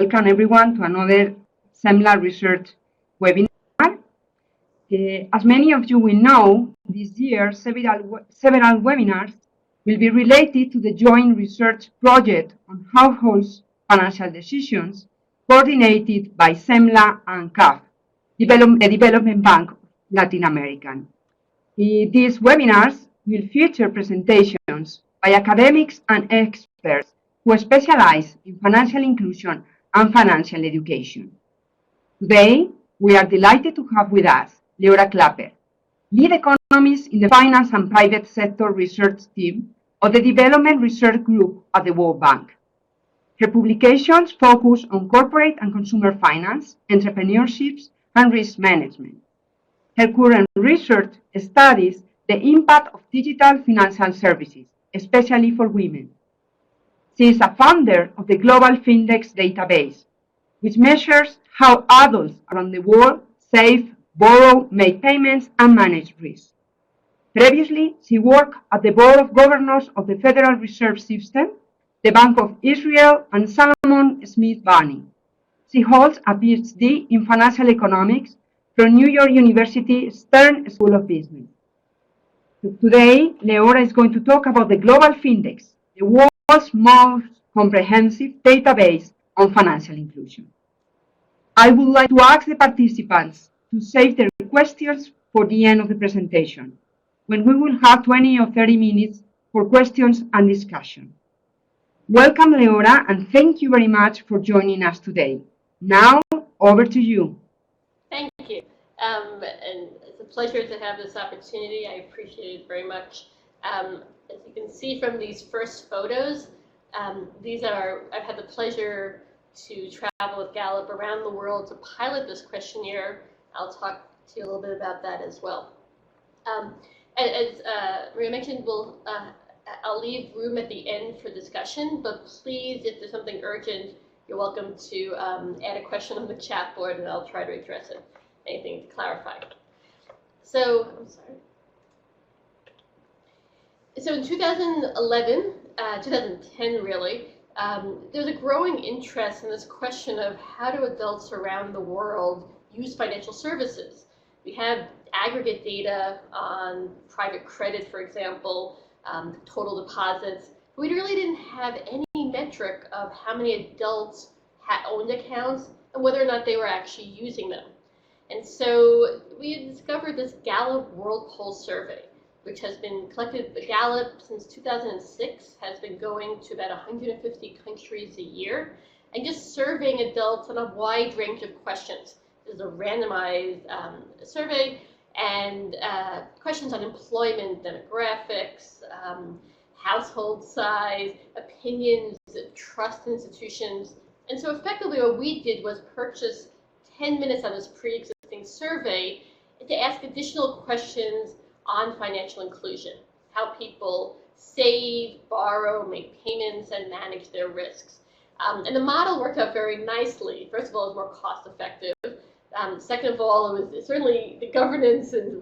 welcome everyone to another similar research webinar. As many of you will know, this year several webinars will be related to the joint research project on households' financial decisions coordinated by SEMLA and CAF, the Development Bank of Latin America. These webinars will feature presentations by academics and experts who specialize in financial inclusion and financial education. Today, we are delighted to have with us Leora Klapper, lead economist in the finance and private sector research team of the Development Research Group at the World Bank. Her publications focus on corporate and consumer finance, entrepreneurship, and risk management. Her current research studies the impact of digital financial services, especially for women. She is a founder of the global Findex database, which measures how adults around the world save, borrow, make payments, and manage risk. Previously, she worked at the Board of Governors of the Federal Reserve System, the Bank of Israel, and Salomon Smith Barney. She holds a PhD in financial economics from New York University Stern School of Business. Today, Leora is going to talk about the Global Findex, the world's most comprehensive database on financial inclusion. I would like to ask the participants to save their questions for the end of the presentation, when we will have 20 or 30 minutes for questions and discussion. Welcome, Leora, and thank you very much for joining us today. Now, over to you. Thank you. And it's a pleasure to have this opportunity. I appreciate it very much. As you can see from these first photos, I've had the pleasure to travel with Gallup around the world to pilot this questionnaire. I'll talk to you a little bit about that as well. As Maria mentioned, I'll leave room at the end for discussion, but please, if there's something urgent, you're welcome to add a question on the chat board and I'll try to address it. Anything to clarify. So, I'm sorry. So in 2011, 2010 really, there's a growing interest in this question of how do adults around the world use financial services. We have aggregate data on private credit, for example, total deposits. But we really didn't have any metric of how many adults owned accounts and whether or not they were actually using them. And so we had discovered this Gallup World Poll Survey, which has been collected. The Gallup since 2006 has been going to about 150 countries a year and just surveying adults on a wide range of questions. This is a randomized survey and questions on employment, demographics, household size, opinions, trust institutions. And so effectively what we did was purchase 10 minutes of this pre-existing survey to ask additional questions on financial inclusion, how people save, borrow, make payments, and manage their risks. And the model worked out very nicely. First of all, it was more cost effective. Second of all, it was certainly the governance and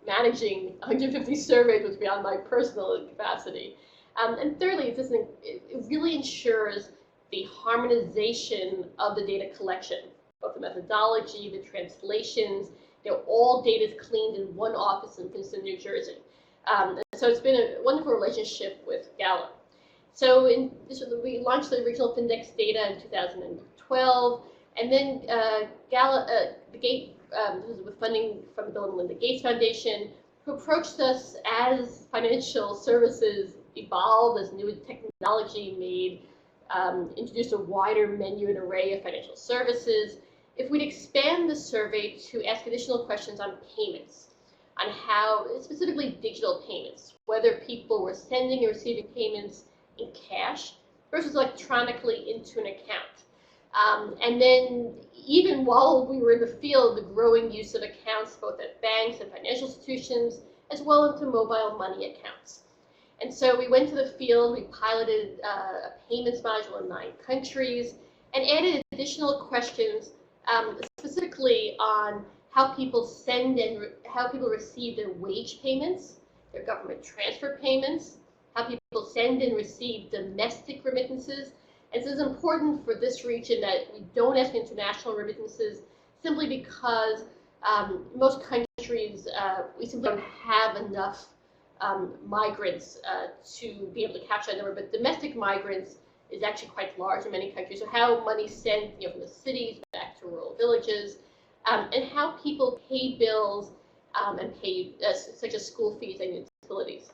managing 150 surveys was beyond my personal capacity. And thirdly, it really ensures the harmonization of the data collection, both the methodology, the translations. All data is cleaned in one office in Princeton, New Jersey. So it's been a wonderful relationship with Gallup. So we launched the original Findex data in 2012, and then Gallup, with funding from the Bill and Melinda Gates Foundation, who approached us as financial services evolved, as new technology introduced a wider menu and array of financial services. If we'd expand the survey to ask additional questions on payments, on how, specifically digital payments, whether people were sending or receiving payments in cash versus electronically into an account. And then even while we were in the field, the growing use of accounts both at banks and financial institutions, as well into mobile money accounts. And so we went to the field, we piloted a payments module in 9 countries, and added additional questions specifically on how people send and how people receive their wage payments, their government transfer payments, how people send and receive domestic remittances, And so it's important for this region that we don't ask international remittances simply because most countries, we simply don't have enough migrants to be able to capture that number. But domestic migrants is actually quite large in many countries. So how money is sent from the cities back to rural villages, and how people pay bills and pay such as school fees and utilities.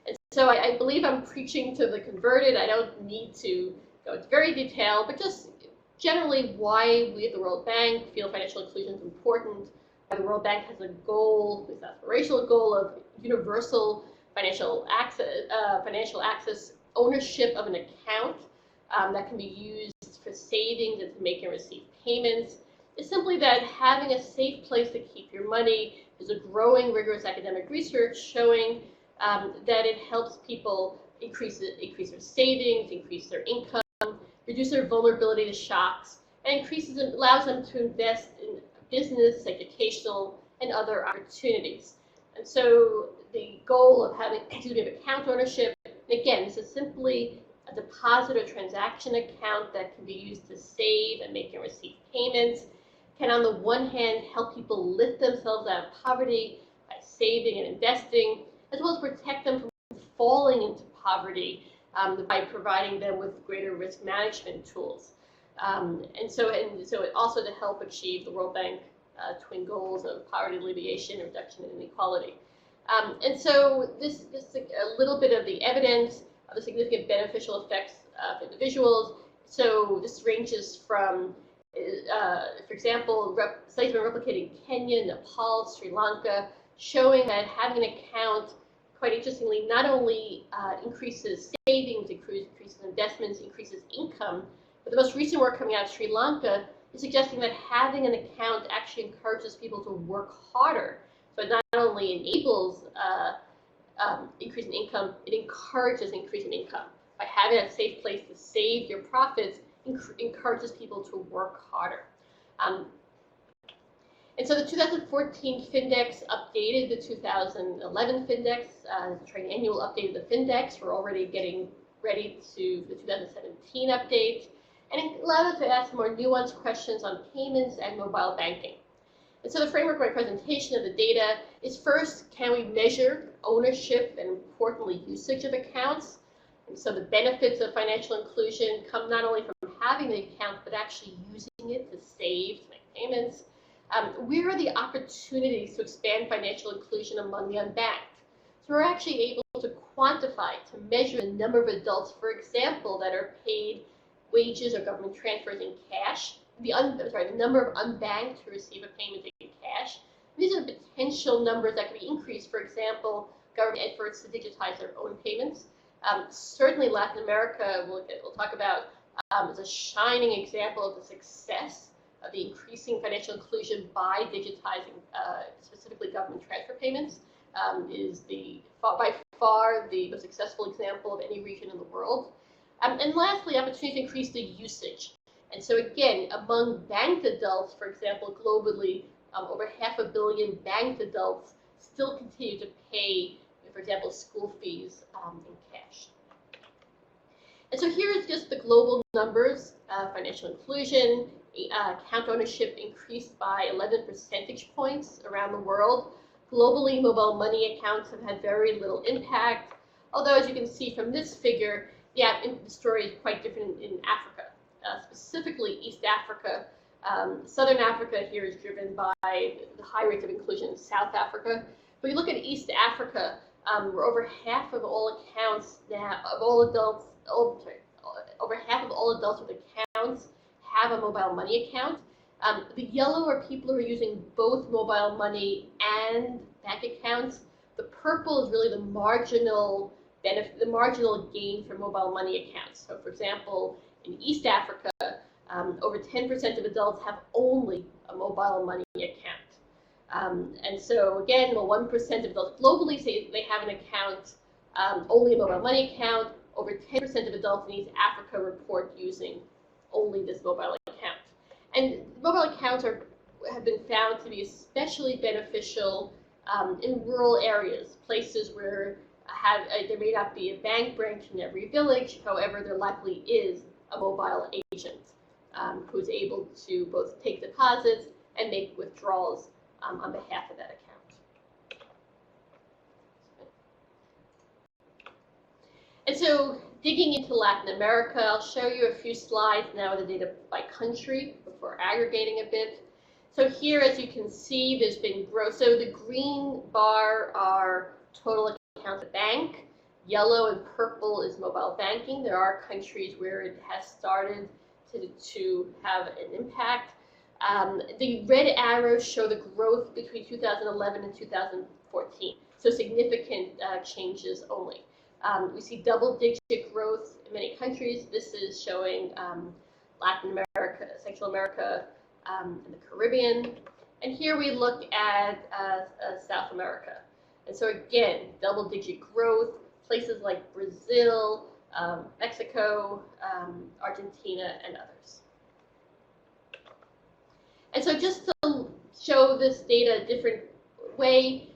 And so I believe I'm preaching to the converted. I don't need to go into very detail, but just generally why we at the World Bank feel financial inclusion is important. The World Bank has a goal, this aspirational goal of universal financial access, ownership of an account that can be used for savings and to make and receive payments. It's simply that having a safe place to keep your money is a growing, rigorous academic research showing that it helps people increase their savings, increase their income, reduce their vulnerability to shocks, and allows them to invest in business, educational, and other opportunities. And so the goal of having account ownership, again, this is simply a deposit or transaction account that can be used to save and make and receive payments, can on the one hand help people lift themselves out of poverty by saving and investing, as well as protect them from falling into poverty by providing them with greater risk management tools. And so it also to help achieve the World Bank twin goals of poverty alleviation and reduction in inequality. And so this is a little bit of the evidence of the significant beneficial effects for individuals. So this ranges from, for example, studies have been replicated in Kenya, Nepal, Sri Lanka, showing that having an account, quite interestingly, not only increases savings, increases investments, increases income, but the most recent work coming out of Sri Lanka is suggesting that having an account actually encourages people to work harder. So it not only enables increase in income, it encourages increase in income. By having a safe place to save your profits, encourages people to work harder. And so the 2014 Findex updated the 2011 Findex, triennial updated the Findex. We're already getting ready to the 2017 update. And it allowed us to ask more nuanced questions on payments and mobile banking. And so the framework of my presentation of the data is first, can we measure ownership and importantly usage of accounts? And so the benefits of financial inclusion come not only from having the account, but actually using it to save, to make payments. Where are the opportunities to expand financial inclusion among the unbanked? So we're actually able to quantify, to measure the number of adults, for example, that are paid wages or government transfers in cash, the number of unbanked who receive a payment in cash. These are potential numbers that can be increased. For example, government efforts to digitize their own payments. Certainly Latin America, we'll talk about, is a shining example of the success of the increasing financial inclusion by digitizing specifically government transfer payments. Is by far the most successful example of any region in the world. And lastly, opportunity to increase the usage. And so again, among banked adults, for example, globally, over 500 million banked adults still continue to pay, for example, school fees in cash. And so here is just the global numbers. Financial inclusion, account ownership increased by 11 percentage points around the world. Globally, mobile money accounts have had very little impact, although as you can see from this figure, the story is quite different in Africa, specifically East Africa. Southern Africa here is driven by the high rates of inclusion in South Africa. But you look at East Africa, where over half of all accounts now, over half of all adults with accounts have a mobile money account. The yellow are people who are using both mobile money and bank accounts. The purple is really the marginal benefit, the marginal gain for mobile money accounts. So for example, in East Africa, over 10% of adults have only a mobile money account. And so again, 1% of adults globally say they have an account, only a mobile money account. Over 10% of adults in East Africa report using only this mobile account. And mobile accounts have been found to be especially beneficial in rural areas, places where there may not be a bank branch in every village, however, there likely is a mobile agent who's able to both take deposits and make withdrawals on behalf of that account. And so digging into Latin America, I'll show you a few slides now with the data by country before aggregating a bit. So here, as you can see, there's been growth. So the green bar are total accounts at bank. Yellow and purple is mobile banking. There are countries where it has started to have an impact. The red arrows show the growth between 2011 and 2014. So significant changes only. We see double-digit growth in many countries. This is showing Latin America, Central America, and the Caribbean. And here we look at South America. And so again, double-digit growth, places like Brazil, Mexico, Argentina, and others. And so just to show this data a different way,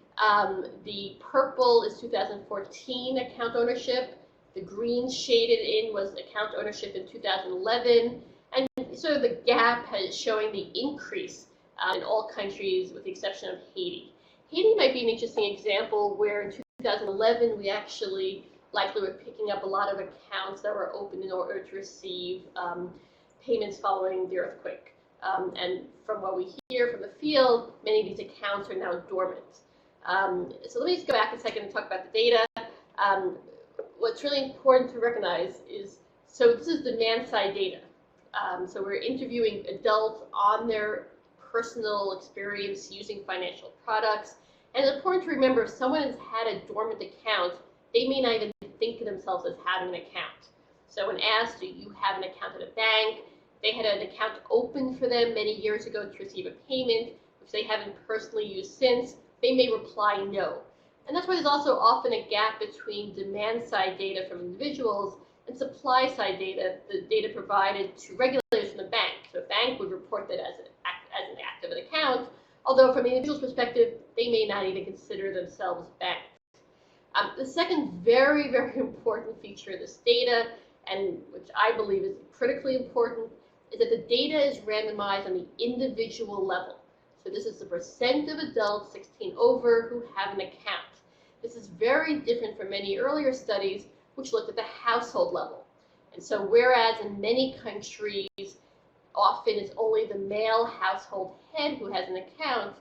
the purple is 2014 account ownership. The green shaded in was account ownership in 2011. And sort of the gap is showing the increase in all countries with the exception of Haiti. Haiti might be an interesting example where in 2011 we actually likely were picking up a lot of accounts that were open in order to receive payments following the earthquake. And from what we hear from the field, many of these accounts are now dormant. So let me just go back a second and talk about the data. What's really important to recognize is, so this is demand side data. So we're interviewing adults on their personal experience using financial products. And it's important to remember if someone has had a dormant account, they may not even think of themselves as having an account. So when asked, do you have an account at a bank? They had an account open for them many years ago to receive a payment, which they haven't personally used since. They may reply no. And that's why there's also often a gap between demand side data from individuals and supply side data, the data provided to regulators from the bank. So a bank would report that as an active account, although from the individual's perspective, they may not even consider themselves banks. The second very, very important feature of this data, and which I believe is critically important, is that the data is randomized on the individual level. So this is the percent of adults 16 over who have an account. This is very different from many earlier studies which looked at the household level. And so whereas in many countries, often it's only the male household head who has an account,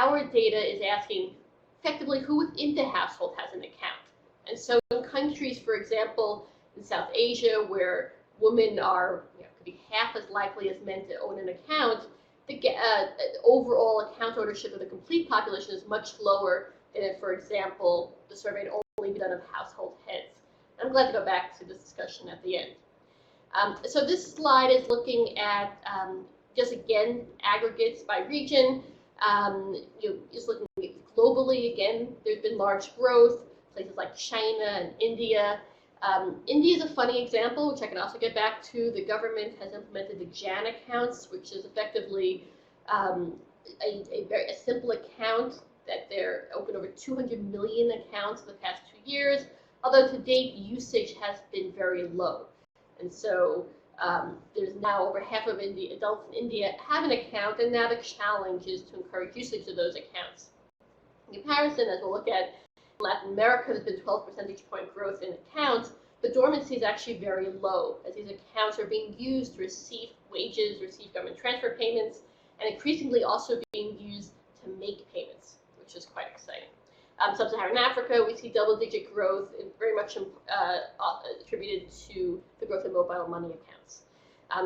our data is asking effectively who within the household has an account. And so in countries, for example, in South Asia, where women are could be half as likely as men to own an account, the overall account ownership of the complete population is much lower than if, for example, the survey had only been done of household heads. I'm glad to go back to this discussion at the end. So this slide is looking at, just again, aggregates by region. Just looking globally, again, there's been large growth, places like China and India. India is a funny example, which I can also get back to. The government has implemented the Jan accounts, which is effectively a simple account that they're opened over 200 million accounts in the past 2 years, although to date usage has been very low. And so there's now over half of adults in India have an account, and now the challenge is to encourage usage of those accounts. In comparison, as we'll look at, Latin America, there's been 12 percentage point growth in accounts. The dormancy is actually very low, as these accounts are being used to receive wages, receive government transfer payments, and increasingly also being used to make payments, which is quite exciting. Sub-Saharan Africa, we see double-digit growth, very much attributed to the growth in mobile money accounts.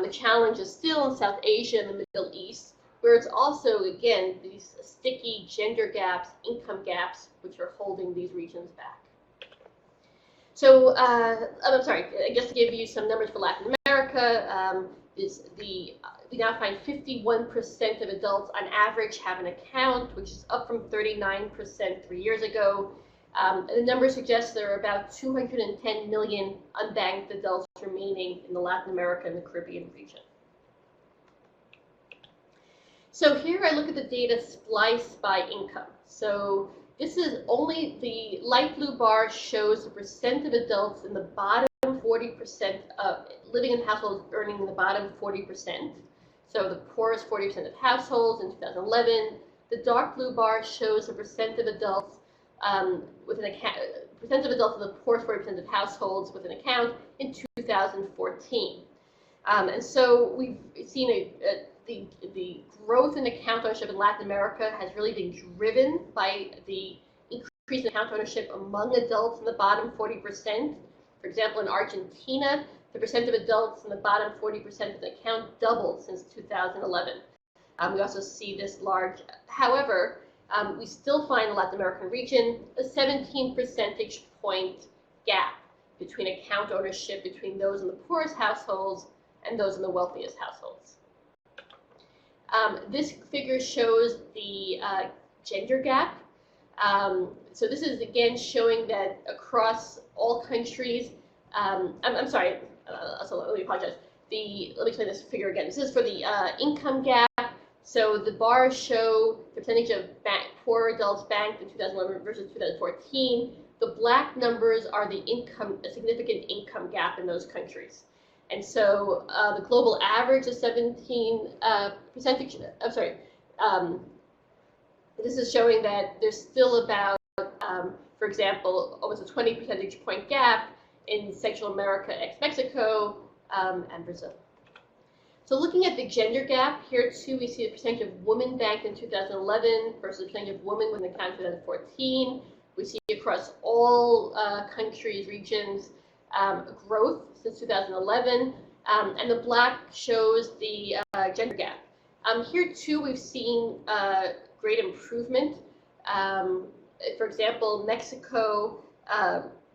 The challenge is still in South Asia and the Middle East, where it's also, again, these sticky gender gaps, income gaps, which are holding these regions back. So, I'm sorry, just to give you some numbers for Latin America, we now find 51% of adults on average have an account, which is up from 39% 3 years ago. The numbers suggest there are about 210 million unbanked adults remaining in the Latin America and the Caribbean region. So here I look at the data spliced by income. So This is only the light blue bar shows the percent of adults in the bottom 40% of living in households earning in the bottom 40%. So the poorest 40% of households in 2011. The dark blue bar shows the percent of adults with an account, percent of adults in the poorest 40% of households with an account in 2014. And so we've seen the growth in account ownership in Latin America has really been driven by the increase in account ownership among adults in the bottom 40%. For example, in Argentina, the percent of adults in the bottom 40% of the account doubled since 2011. We also see this large, however, we still find in the Latin American region a 17 percentage point gap between account ownership between those in the poorest households and those in the wealthiest households. This figure shows the gender gap. So this is again showing that across all countries, I'm sorry, so let me apologize. Let me explain this figure again. This is for the income gap. So the bars show the percentage of poor adults banked in 2011 versus 2014. The black numbers are the significant income gap in those countries. And so the global average is 17 percentage. I'm sorry. This is showing that there's still about, for example, almost a 20 percentage point gap in Central America ex-Mexico and Brazil. So looking at the gender gap, here too we see the percentage of women banked in 2011 versus the percentage of women with an account in 2014. We see across all countries, regions, growth since 2011, and the black shows the gender gap. Here too we've seen great improvement. For example, Mexico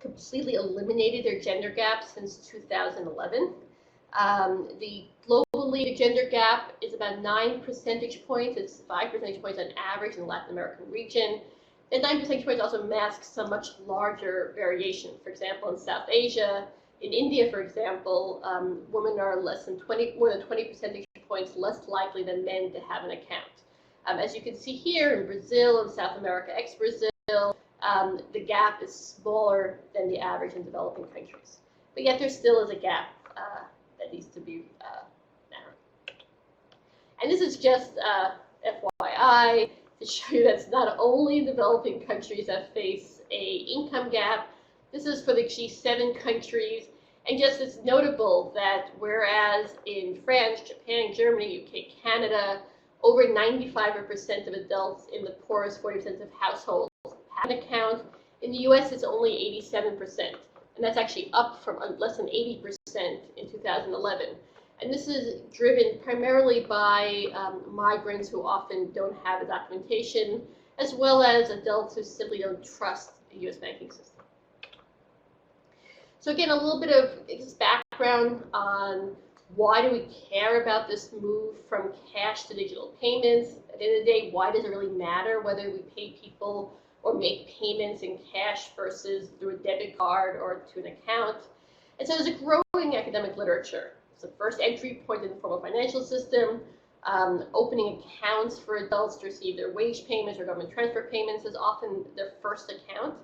completely eliminated their gender gap since 2011. Globally, the gender gap is about 9 percentage points. It's 5 percentage points on average in the Latin American region. And 9 percentage points also masks some much larger variation. For example, in South Asia, in India, for example, women are more than 20 percentage points less likely than men to have an account. As you can see here in Brazil and South America ex-Brazil, the gap is smaller than the average in developing countries. But yet there still is a gap that needs to be narrowed. And this is just FYI to show you that's not only developing countries that face a income gap. This is for the G7 countries. And just it's notable that whereas in France, Japan, Germany, UK, Canada, over 95% of adults in the poorest 40% of households have an account, in the US it's only 87%. And that's actually up from less than 80% in 2011. And this is driven primarily by migrants who often don't have the documentation, as well as adults who simply don't trust the US banking system. So again, a little bit of background on why do we care about this move from cash to digital payments. At the end of the day, why does it really matter whether we pay people or make payments in cash versus through a debit card or to an account? And so there's a growing academic literature. It's the first entry point in the formal financial system. Opening accounts for adults to receive their wage payments or government transfer payments is often their first account.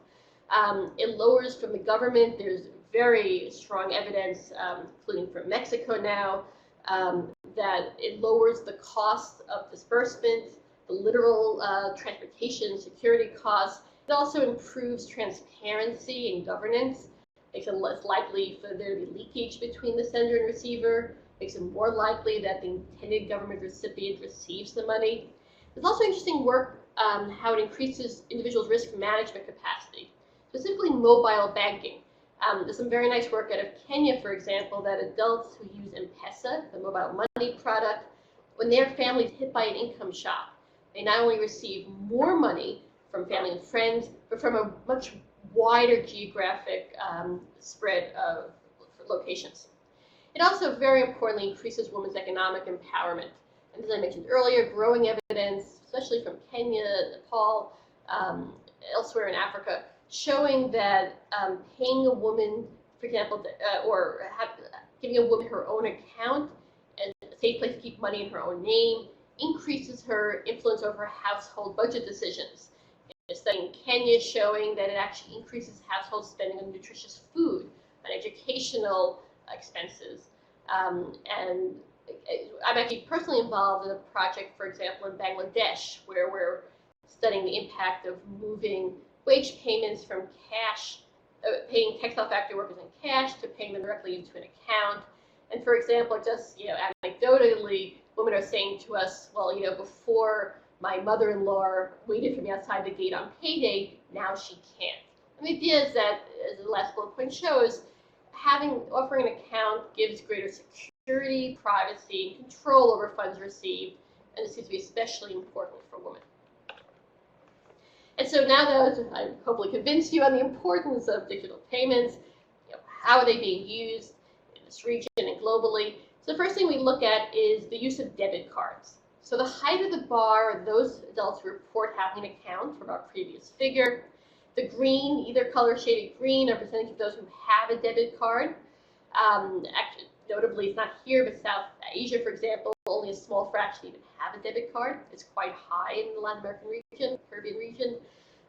It lowers from the government. There's very strong evidence, including from Mexico now, that it lowers the cost of disbursement, the literal transportation security costs. It also improves transparency and governance, makes it less likely for there to be leakage between the sender and receiver, makes it more likely that the intended government recipient receives the money. There's also interesting work how it increases individuals' risk management capacity, specifically mobile banking. There's some very nice work out of Kenya, for example, that adults who use M-Pesa, the mobile money product, when their family is hit by an income shock, they not only receive more money from family and friends, but from a much wider geographic spread of locations. It also, very importantly, increases women's economic empowerment. And as I mentioned earlier, growing evidence, especially from Kenya, Nepal, elsewhere in Africa, showing that paying a woman, for example, giving a woman her own account and a safe place to keep money in her own name increases her influence over household budget decisions. A study in Kenya showing that it actually increases household spending on nutritious food, on educational expenses. And I'm actually personally involved in a project, for example, in Bangladesh, where we're studying the impact of moving wage payments from cash, paying textile factory workers in cash to paying them directly into an account. And for example, just anecdotally, women are saying to us, well, before my mother-in-law waited for me outside the gate on payday, now she can't. And the idea is that, as the last bullet point shows, offering an account gives greater security, privacy, control over funds received, and this seems to be especially important for women. And so now that I've hopefully convinced you on the importance of digital payments, how are they being used in this region and globally? So the first thing we look at is the use of debit cards. So the height of the bar are those adults who report having an account from our previous figure. The green, either color shaded green, are percentage of those who have a debit card. Actually, notably, it's not here, but South Asia, for example, only a small fraction even have a debit card. It's quite high in the Latin American region, Caribbean region.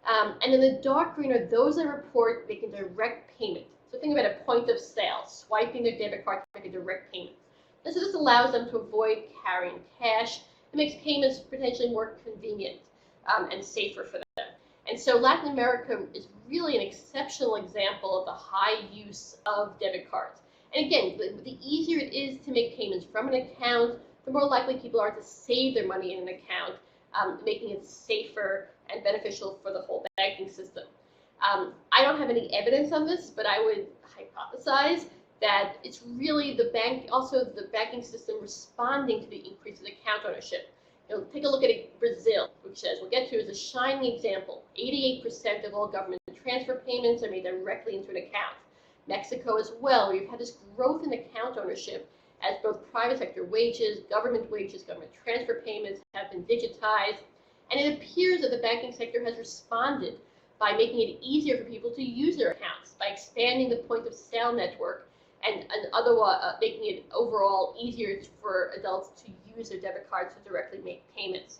And then the dark green are those that report making direct payment. So think about a point of sale, swiping their debit card to make a direct payment. And so this allows them to avoid carrying cash. It makes payments potentially more convenient and safer for them. And so Latin America is really an exceptional example of the high use of debit cards. And again, the easier it is to make payments from an account, the more likely people are to save their money in an account, making it safer and beneficial for the whole banking system. I don't have any evidence on this, but I would hypothesize that it's really the banking system responding to the increase in account ownership. Take a look at Brazil, which, as we'll get to, is a shining example. 88% of all government transfer payments are made directly into an account. Mexico as well, where you've had this growth in account ownership as both private sector wages, government transfer payments have been digitized. And it appears that the banking sector has responded by making it easier for people to use their accounts, by expanding the point of sale network and otherwise making it overall easier for adults to use their debit cards to directly make payments.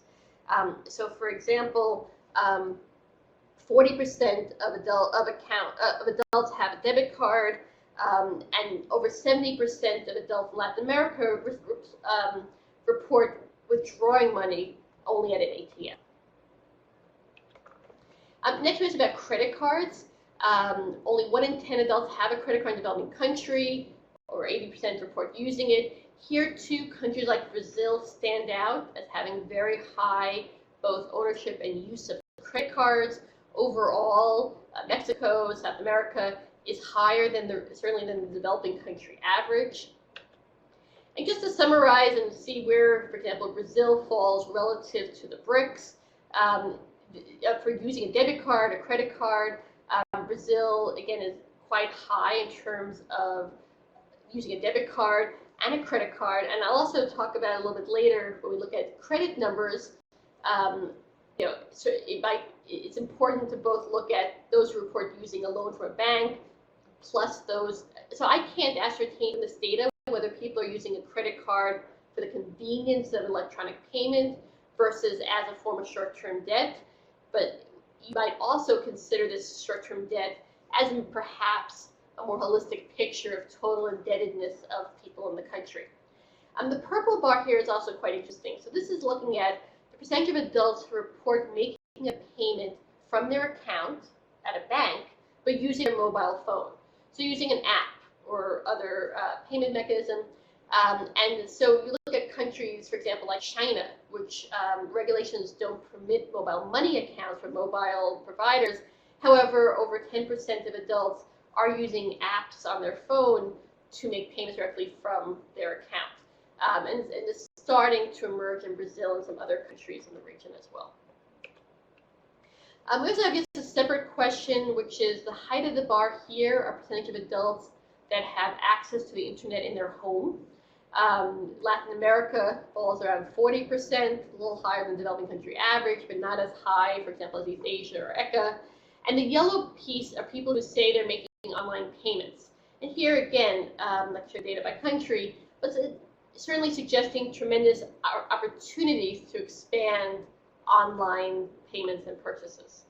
So, for example, 40% of adults have a debit card, and over 70% of adults in Latin America report withdrawing money only at an ATM. Next one is about credit cards. Only 1 in 10 adults have a credit card in a developing country, or 80% report using it. Here, too, countries like Brazil stand out as having very high both ownership and use of credit cards. Overall, Mexico, South America is higher than certainly than the developing country average. And just to summarize and see where, for example, Brazil falls relative to the BRICS, for using a debit card, a credit card, Brazil, again, is quite high in terms of using a debit card and a credit card. And I'll also talk about it a little bit later when we look at credit numbers. So it's important to both look at those who report using a loan from a bank, plus those. So I can't ascertain in this data whether people are using a credit card for the convenience of electronic payment versus as a form of short-term debt. But you might also consider this short-term debt as perhaps a more holistic picture of total indebtedness of people in the country. The purple bar here is also quite interesting. So this is looking at the percentage of adults who report making a payment from their account at a bank, but using a mobile phone. So using an app or other payment mechanism. And so you look at countries, for example, like China, which regulations don't permit mobile money accounts for mobile providers. However, over 10% of adults are using apps on their phone to make payments directly from their account. And it's starting to emerge in Brazil and some other countries in the region as well. We also have a separate question, which is the height of the bar here are percentage of adults that have access to the internet in their home. Latin America falls around 40%, a little higher than the developing country average, but not as high, for example, as East Asia or ECA. And the yellow piece are people who say they're making online payments. And here again, let's show data by country, but certainly suggesting tremendous opportunities to expand online payments and purchases.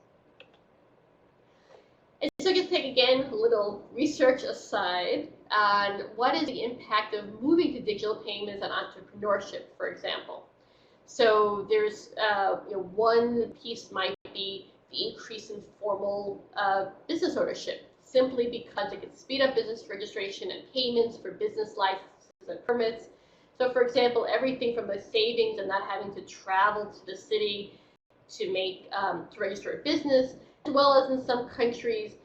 So just take again a little research aside on what is the impact of moving to digital payments on entrepreneurship, for example. So there's one piece might be the increase in formal business ownership, simply because it can speed up business registration and payments for business licenses and permits. So for example, everything from the savings and not having to travel to the city to register a business, as well as in some countries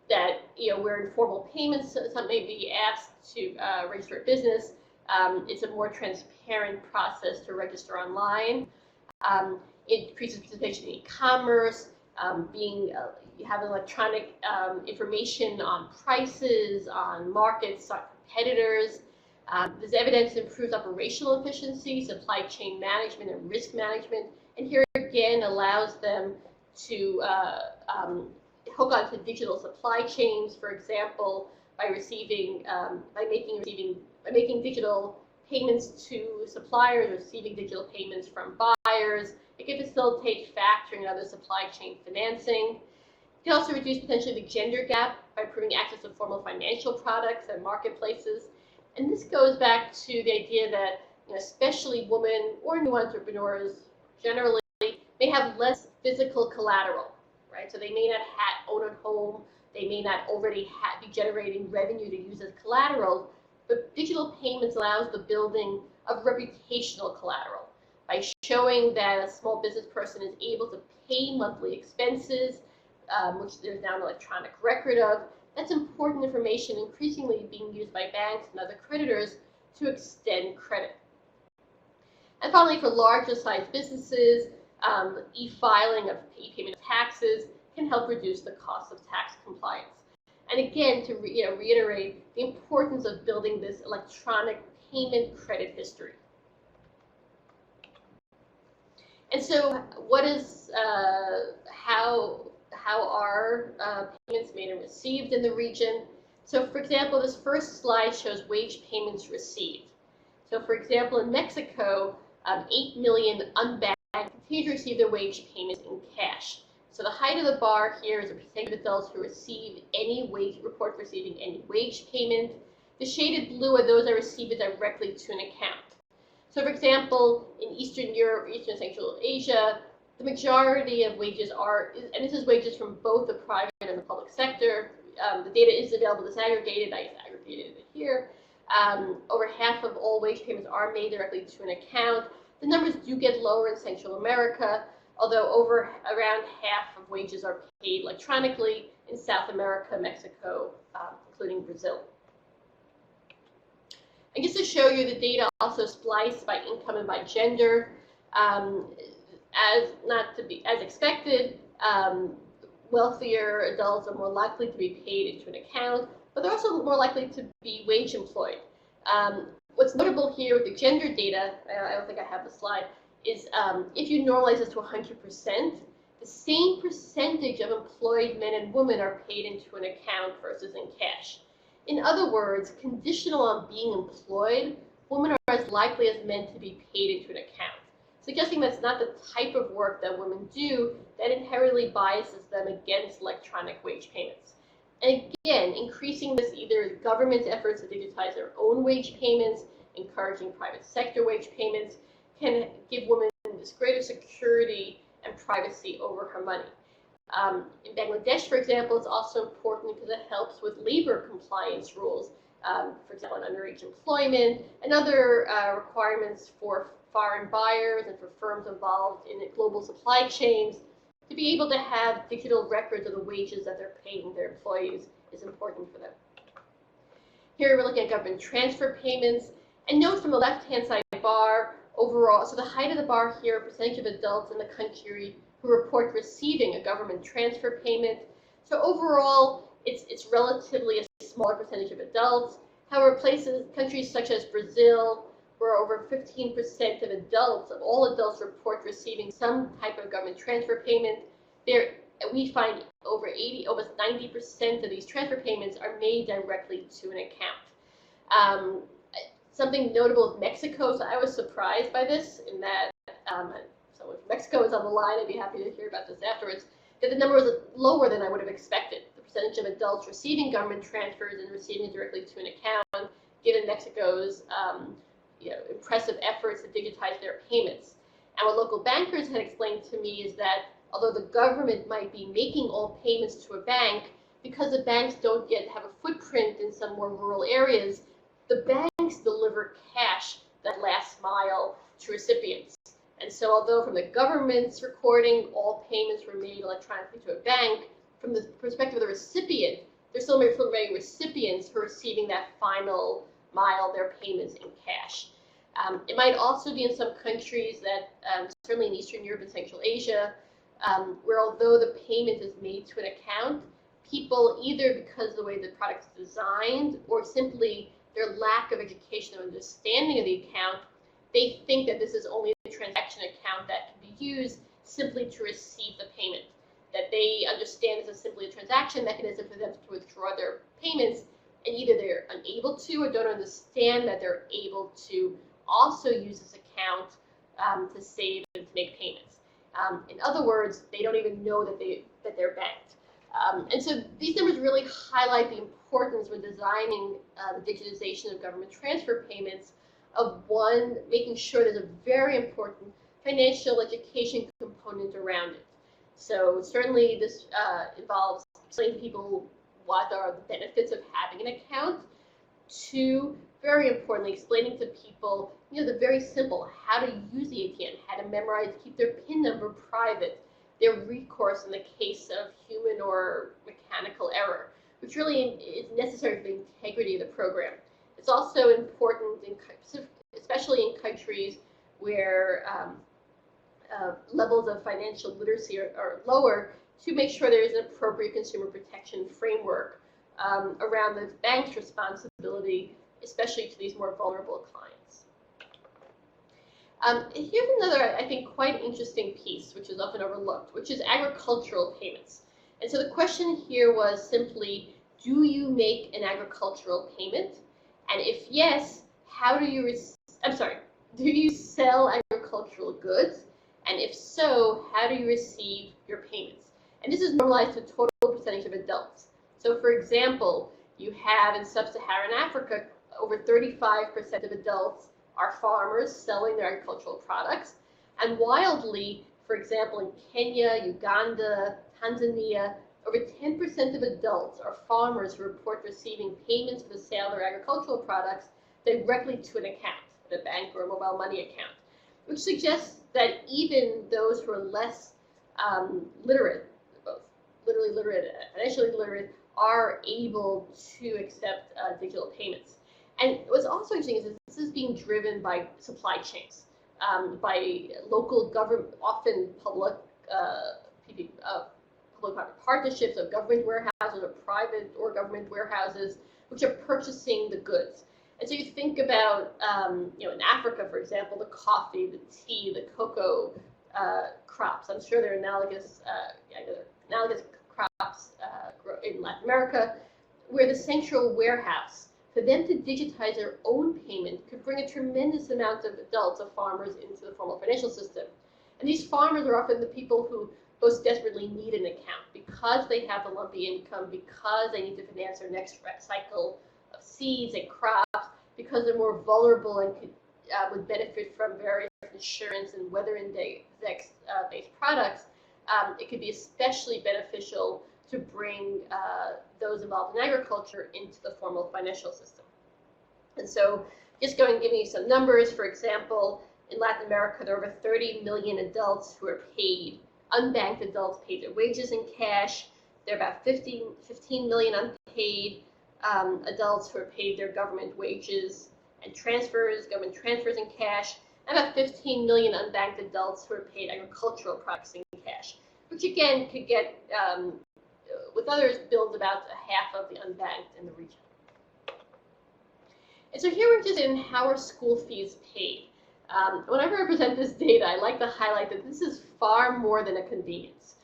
that where informal payments some may be asked to register a business. It's a more transparent process to register online. It increases participation in e-commerce, having electronic information on prices, on markets, on competitors. There's evidence it improves operational efficiency, supply chain management, and risk management. And here again allows them to hook onto digital supply chains, for example, by making digital payments to suppliers, receiving digital payments from buyers. It can facilitate factoring and other supply chain financing. It can also reduce potentially the gender gap by improving access to formal financial products and marketplaces. And this goes back to the idea that especially women or new entrepreneurs generally may have less physical collateral, right? So they may not own a home, they may not already be generating revenue to use as collateral, but digital payments allows the building of reputational collateral by showing that a small business person is able to pay monthly expenses, which there's now an electronic record of. That's important information increasingly being used by banks and other creditors to extend credit. And finally, for larger sized businesses, e-filing of e-payment of taxes can help reduce the cost of tax compliance. And again, to reiterate the importance of building this electronic payment credit history. And so, what is how are payments made and received in the region? So, for example, this first slide shows wage payments received. So, for example, in Mexico, 8 million unbanked continue to receive their wage payments in cash. So the height of the bar here is a percentage of adults who report receiving any wage payment. The shaded blue are those that receive it directly to an account. So for example, in Eastern Europe, Eastern and Central Asia, the majority of wages and this is wages from both the private and the public sector. The data is available disaggregated. I aggregated it here. Over half of all wage payments are made directly to an account. The numbers do get lower in Central America, although around half of wages are paid electronically in South America, Mexico, including Brazil. And just to show you, the data also spliced by income and by gender. As expected, wealthier adults are more likely to be paid into an account, but they're also more likely to be wage employed. What's notable here with the gender data, I don't think I have the slide, is if you normalize this to 100%, the same percentage of employed men and women are paid into an account versus in cash. In other words, conditional on being employed, women are as likely as men to be paid into an account, suggesting that's not the type of work that women do that inherently biases them against electronic wage payments. And again, increasing this either government's efforts to digitize their own wage payments, encouraging private sector wage payments, can give women this greater security and privacy over her money. In Bangladesh, for example, it's also important because it helps with labor compliance rules, for example, on underage employment and other requirements for foreign buyers and for firms involved in global supply chains. To be able to have digital records of the wages that they're paying their employees is important for them. Here we're looking at government transfer payments. And note from the left-hand side bar, overall, so the height of the bar here, percentage of adults in the country who report receiving a government transfer payment. So overall, it's relatively a smaller percentage of adults. However, countries such as Brazil, where over 15% of all adults report receiving some type of government transfer payment, we find almost 90% of these transfer payments are made directly to an account. Something notable is Mexico, so I was surprised by this in that, so if Mexico is on the line, I'd be happy to hear about this afterwards, that the number was lower than I would have expected. The percentage of adults receiving government transfers and receiving directly to an account, given Mexico's impressive efforts to digitize their payments. And what local bankers had explained to me is that although the government might be making all payments to a bank, because the banks don't yet have a footprint in some more rural areas, the banks deliver cash that last mile to recipients. And so although from the government's recording, all payments were made electronically to a bank, from the perspective of the recipient, there's still many recipients who are receiving that final mile, their payments in cash. It might also be in some countries that, certainly in Eastern Europe and Central Asia, where although the payment is made to an account, people, either because of the way the product is designed or simply their lack of education or understanding of the account, they think that this is only a transaction account that can be used simply to receive the payment, that they understand this is simply a transaction mechanism for them to withdraw their payments, and either they're unable to or don't understand that they're able to also use this account to save and to make payments. In other words, they don't even know that they're banked. And so these numbers really highlight the importance when designing the digitization of government transfer payments of, one, making sure there's a very important financial education component around it. So certainly this involves explaining to people what are the benefits of having an account. Two, very importantly, explaining to people, the very simple, how to use the ATM, how to memorize, keep their PIN number private, their recourse in the case of human or mechanical error, which really is necessary for the integrity of the program. It's also important, especially in countries where levels of financial literacy are lower, to make sure there is an appropriate consumer protection framework around the bank's responsibility, especially to these more vulnerable clients. Here's another, I think, quite interesting piece, which is often overlooked, which is agricultural payments. And so the question here was simply, do you make an agricultural payment? And if yes, how do you do you sell agricultural goods? And if so, how do you receive your payments? And this is normalized to total percentage of adults. So for example, you have in sub-Saharan Africa, over 35% of adults are farmers selling their agricultural products. And wildly, for example, in Kenya, Uganda, Tanzania, over 10% of adults are farmers who report receiving payments for the sale of their agricultural products directly to an account, a bank or a mobile money account, which suggests that even those who are less literate, both literally literate and financially literate, are able to accept digital payments. And what's also interesting is that this is being driven by supply chains, by local government, often public-private partnerships of government warehouses or private or government warehouses, which are purchasing the goods. And so you think about, in Africa, for example, the coffee, the tea, the cocoa crops. I'm sure there are analogous crops in Latin America, where the central warehouse, for them to digitize their own payment, could bring a tremendous amount of adults, of farmers, into the formal financial system. And these farmers are often the people who most desperately need an account because they have the lumpy income, because they need to finance their next cycle of seeds and crops, because they're more vulnerable and would benefit from various insurance and weather index based products. It could be especially beneficial to bring those involved in agriculture into the formal financial system. And so just giving you some numbers, for example, in Latin America, there are over 30 million adults who are paid, unbanked adults paid their wages in cash. There are about 15 million unpaid adults who are paid their government wages and government transfers in cash, and about 15 million unbanked adults who are paid agricultural products in cash, which again could get, with others, builds about half of the unbanked in the region. And so here we're just in how are school fees paid. Whenever I present this data, I like to highlight that this is far more than a convenience.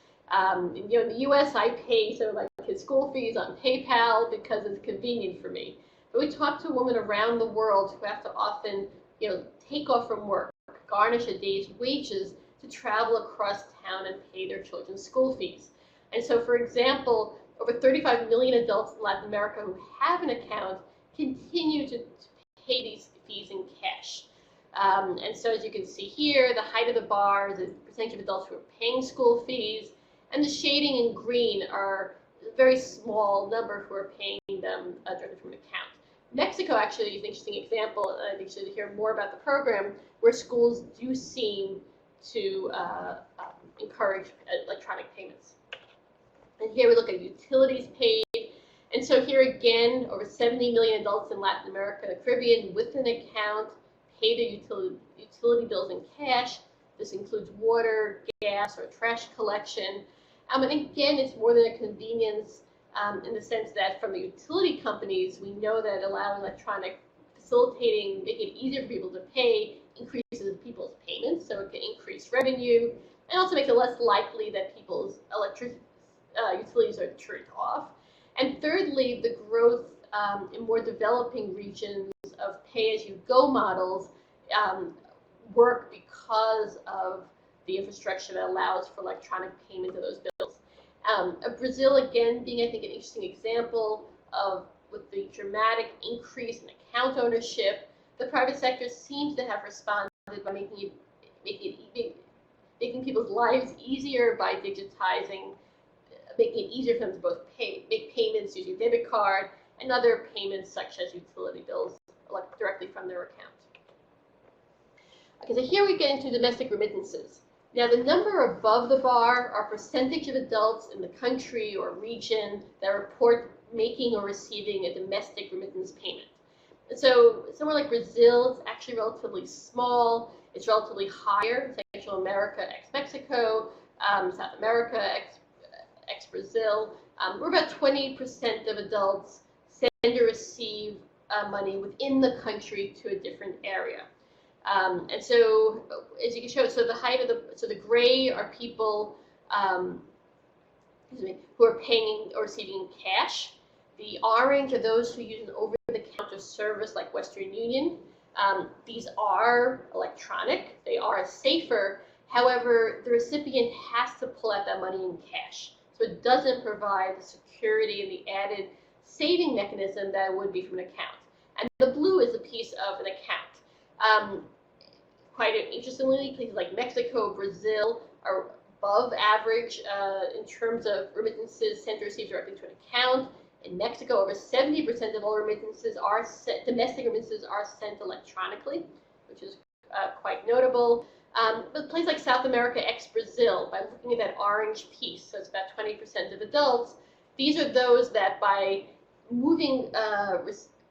In the US, I pay some of my kids' school fees on PayPal because it's convenient for me. But we talk to women around the world who have to often, take off from work, garnish a day's wages to travel across town and pay their children's school fees. And so, for example, over 35 million adults in Latin America who have an account continue to pay these fees in cash. And so as you can see here, the height of the bar is the percentage of adults who are paying school fees, and the shading in green are a very small number who are paying them directly from an account. Mexico actually is an interesting example, and I think you should hear more about the program, where schools do seem to encourage electronic payments. And here we look at utilities paid. And so here again, over 70 million adults in Latin America and the Caribbean with an account pay their utility bills in cash. This includes water, gas, or trash collection. And again, it's more than a convenience in the sense that from the utility companies, we know that allowing electronic facilitating, making it easier for people to pay, increases people's payments, so it can increase revenue, and also makes it less likely that people's utilities are turned off. And thirdly, the growth in more developing regions of pay-as-you-go models work because of the infrastructure that allows for electronic payment of those bills. Brazil, again, being, I think, an interesting example of with the dramatic increase in account ownership, the private sector seems to have responded by making people's lives easier by digitizing, making it easier for them to both make payments using a debit card and other payments such as utility bills directly from their account. Okay, so here we get into domestic remittances. Now, the number above the bar are percentage of adults in the country or region that report making or receiving a domestic remittance payment. And so somewhere like Brazil, it's actually relatively small. It's relatively higher, Central America ex-Mexico, South America ex-Brazil. We're about 20% of adults send or receive money within the country to a different area. And so, as you can show, so the height of the gray are people who are paying or receiving cash. The orange are those who use an over-the-counter service like Western Union. These are electronic. They are safer. However, the recipient has to pull out that money in cash. So it doesn't provide the security and the added saving mechanism that it would be from an account. And the blue is a piece of an account. Quite interestingly, places like Mexico, Brazil are above average in terms of remittances sent or received directly to an account. In Mexico, over 70% of all remittances are domestic remittances are sent electronically, which is quite notable. But places like South America ex-Brazil, by looking at that orange piece, so it's about 20% of adults, these are those that by moving recipients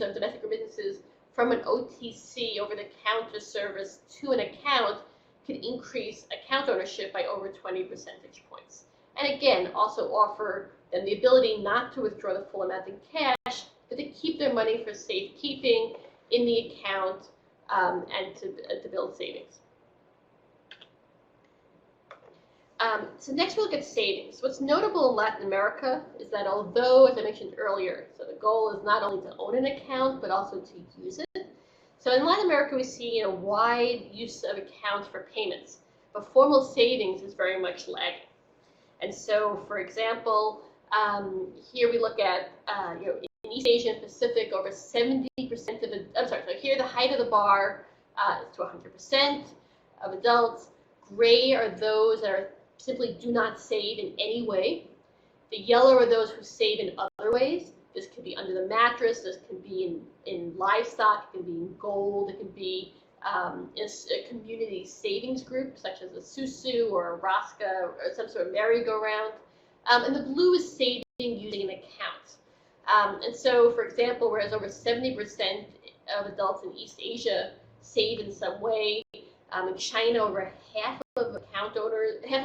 of domestic remittances from an OTC over-the-counter service to an account can increase account ownership by over 20 percentage points. And again, also offer them the ability not to withdraw the full amount in cash, but to keep their money for safekeeping in the account and to build savings. So next we'll look at savings. What's notable in Latin America is that although, as I mentioned earlier, so the goal is not only to own an account, but also to use it. So in Latin America, we see a wide use of accounts for payments, but formal savings is very much lagging. And so, for example, here we look at, in East Asia and Pacific, over 70% of the, so here the height of the bar is to 100% of adults. Gray are those that simply do not save in any way. The yellow are those who save in other ways. This could be under the mattress, this can be in livestock, it can be in gold, it can be in a community savings group, such as a susu or a raska or some sort of merry-go-round. And the blue is saving using an account. And so, for example, whereas over 70% of adults in East Asia save in some way, in China, over half of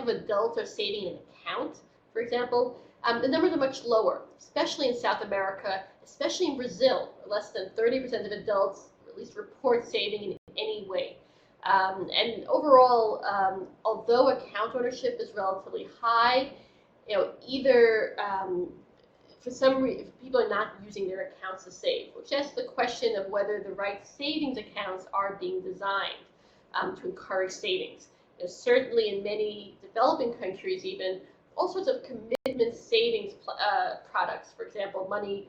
adults are saving in an account, for example. The numbers are much lower, especially in South America, especially in Brazil. Less than 30% of adults at least report saving in any way. And overall, although account ownership is relatively high, either for some reason, people are not using their accounts to save, which asks the question of whether the right savings accounts are being designed to encourage savings. Certainly in many developing countries, even all sorts of commitment savings products. For example, money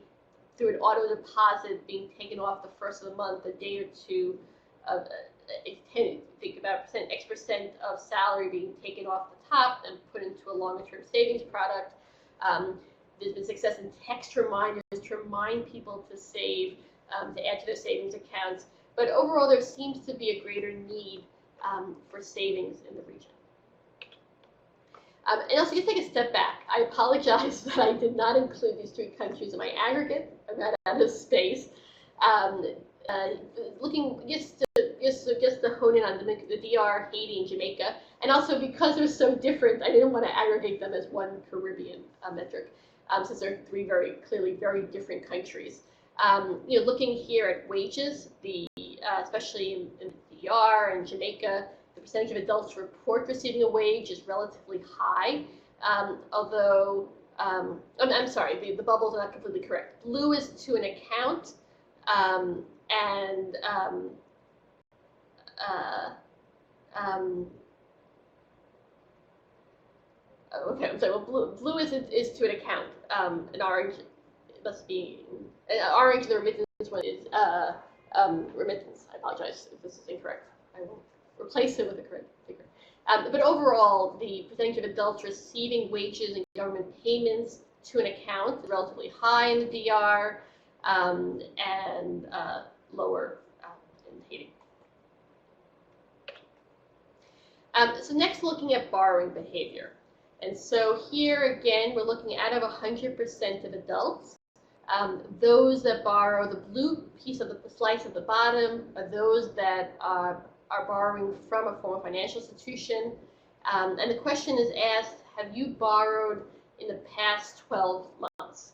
through an auto deposit being taken off the first of the month, a day or two of think about X% of salary being taken off the top and put into a longer-term savings product. There's been success in text reminders to remind people to save, to add to their savings accounts. But overall, there seems to be a greater need for savings in the region. And also, just take a step back. I apologize that I did not include these three countries in my aggregate. I ran out of space. Looking just to hone in on the DR, Haiti, and Jamaica, and also because they're so different, I didn't want to aggregate them as one Caribbean metric, since they're three very clearly very different countries. Looking here at wages, especially in the DR and Jamaica, the percentage of adults who report receiving a wage is relatively high, although, I'm sorry, the bubbles are not completely correct. Blue is to an account, okay, I'm sorry, well, blue is to an account, and orange must be, orange, the remittance one is remittance. I apologize if this is incorrect. I will replace it with the correct figure. But overall, the percentage of adults receiving wages and government payments to an account is relatively high in the DR, and lower in Haiti. So next, looking at borrowing behavior. And so here again, we're looking out of 100% of adults. Those that borrow, the blue piece of the slice at the bottom, are those that are borrowing from a formal financial institution. And the question is asked, have you borrowed in the past 12 months?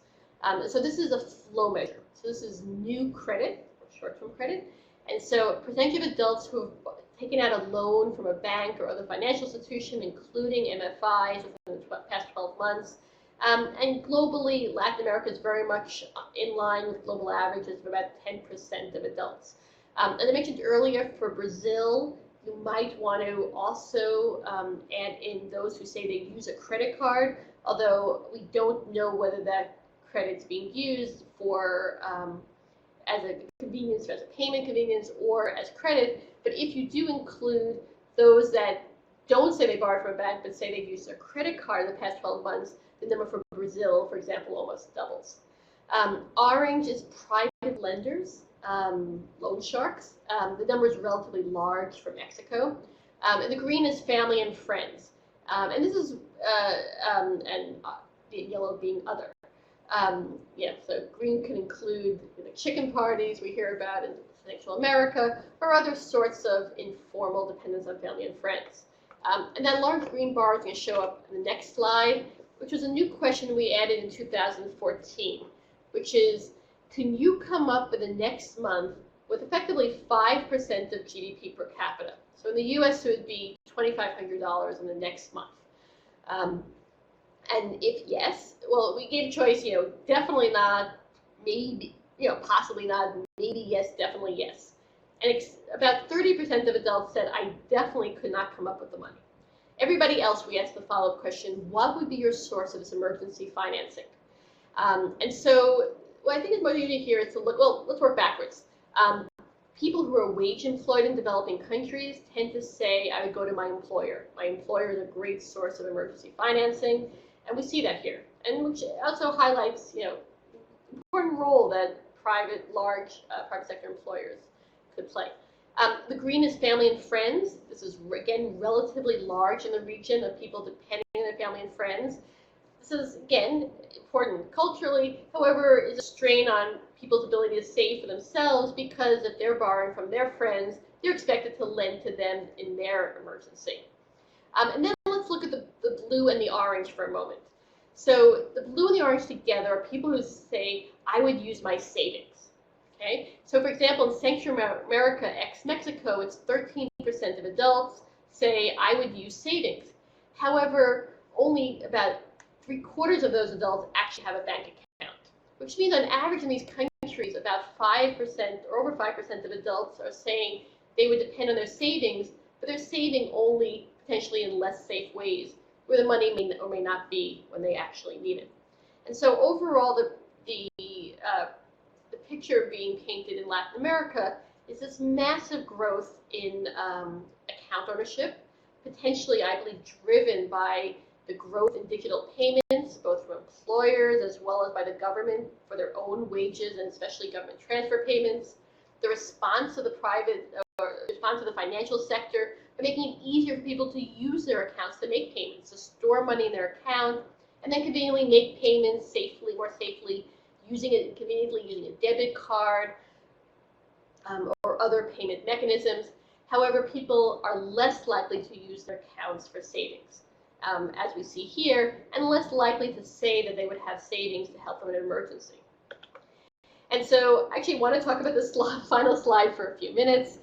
So this is a flow measure. So this is new credit, or short-term credit. And so percentage of adults who have taken out a loan from a bank or other financial institution, including MFIs, within the past 12 months. And globally, Latin America is very much in line with global averages of about 10% of adults. As I mentioned earlier, for Brazil, you might want to also add in those who say they use a credit card, although we don't know whether that credit's being used for as a convenience, as a payment convenience, or as credit. But if you do include those that don't say they borrowed from a bank, but say they've used a credit card in the past 12 months, the number for Brazil, for example, almost doubles. Orange is private lenders, loan sharks. The number is relatively large for Mexico. And the green is family and friends. And this is, the yellow being other. So green can include chicken parties we hear about in Central America, or other sorts of informal dependence on family and friends. And that large green bar is going to show up in the next slide, which was a new question we added in 2014, which is, can you come up in the next month with effectively 5% of GDP per capita? So in the US, it would be $2,500 in the next month. And if yes, well, we gave a choice, definitely not, maybe, possibly not, maybe yes, definitely yes. And about 30% of adults said, I definitely could not come up with the money. Everybody else, we asked the follow-up question, what would be your source of this emergency financing? And so what I think is motivating here is to look, well, let's work backwards. People who are wage employed in developing countries tend to say, I would go to my employer. My employer is a great source of emergency financing. And we see that here. And which also highlights, the important role that large private sector employers could play. The green is family and friends. This is, again, relatively large in the region of people depending on their family and friends. This is, again, important culturally, however, is a strain on people's ability to save for themselves, because if they're borrowing from their friends, they're expected to lend to them in their emergency. And then let's look at the blue and the orange for a moment. So the blue and the orange together are people who say, I would use my savings. Okay? So for example, in Central America, ex-Mexico, it's 13% of adults say, I would use savings. However, only about 3/4 of those adults actually have a bank account, which means on average in these countries, about 5% or over 5% of adults are saying they would depend on their savings, but they're saving only potentially in less safe ways, where the money may or may not be when they actually need it. And so overall, the picture being painted in Latin America is this massive growth in account ownership, potentially, I believe, driven by the growth in digital payments, both from employers as well as by the government for their own wages and especially government transfer payments. The response to the response to the financial sector by making it easier for people to use their accounts to make payments, to store money in their account, and then conveniently make payments more safely, conveniently using a debit card or other payment mechanisms. However, people are less likely to use their accounts for savings, as we see here, and less likely to say that they would have savings to help them in an emergency. And so I actually want to talk about this final slide for a few minutes.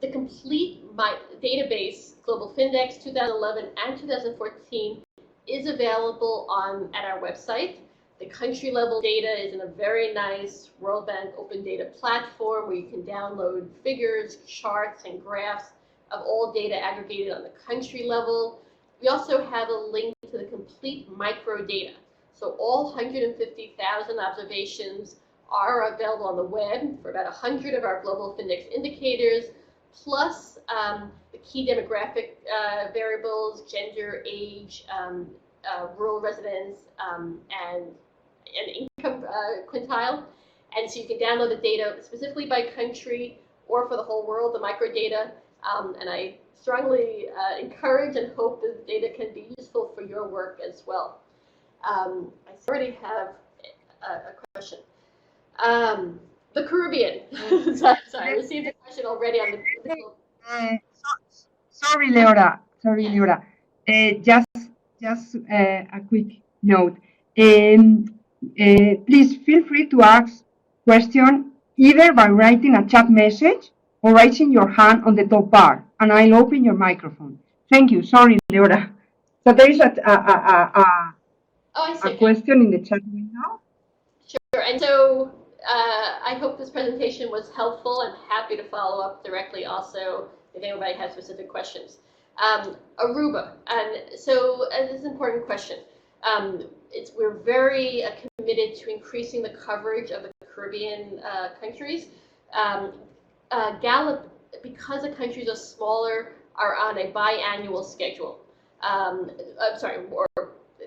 The complete database, Global Findex 2011 and 2014, is available at our website. The country level data is in a very nice World Bank open data platform where you can download figures, charts, and graphs of all data aggregated on the country level. We also have a link to the complete micro data. So all 150,000 observations are available on the web for about 100 of our Global Findex indicators, plus the key demographic variables, gender, age, rural residence, and income quintile. And so you can download the data specifically by country or for the whole world, the microdata. And I strongly encourage and hope that the data can be useful for your work as well. I already have a question. The Caribbean. Sorry, I received a question already on the. Sorry, Leora. Just a quick note. Please feel free to ask question either by writing a chat message or raising your hand on the top bar, and I'll open your microphone. Thank you. Sorry, Leora. So there is a question in the chat window. Sure. And so I hope this presentation was helpful. I'm happy to follow up directly also if anybody has specific questions. Aruba, and so this is an important question. We're very committed to increasing the coverage of the Caribbean countries. Gallup, because the countries are smaller, are on a biannual schedule.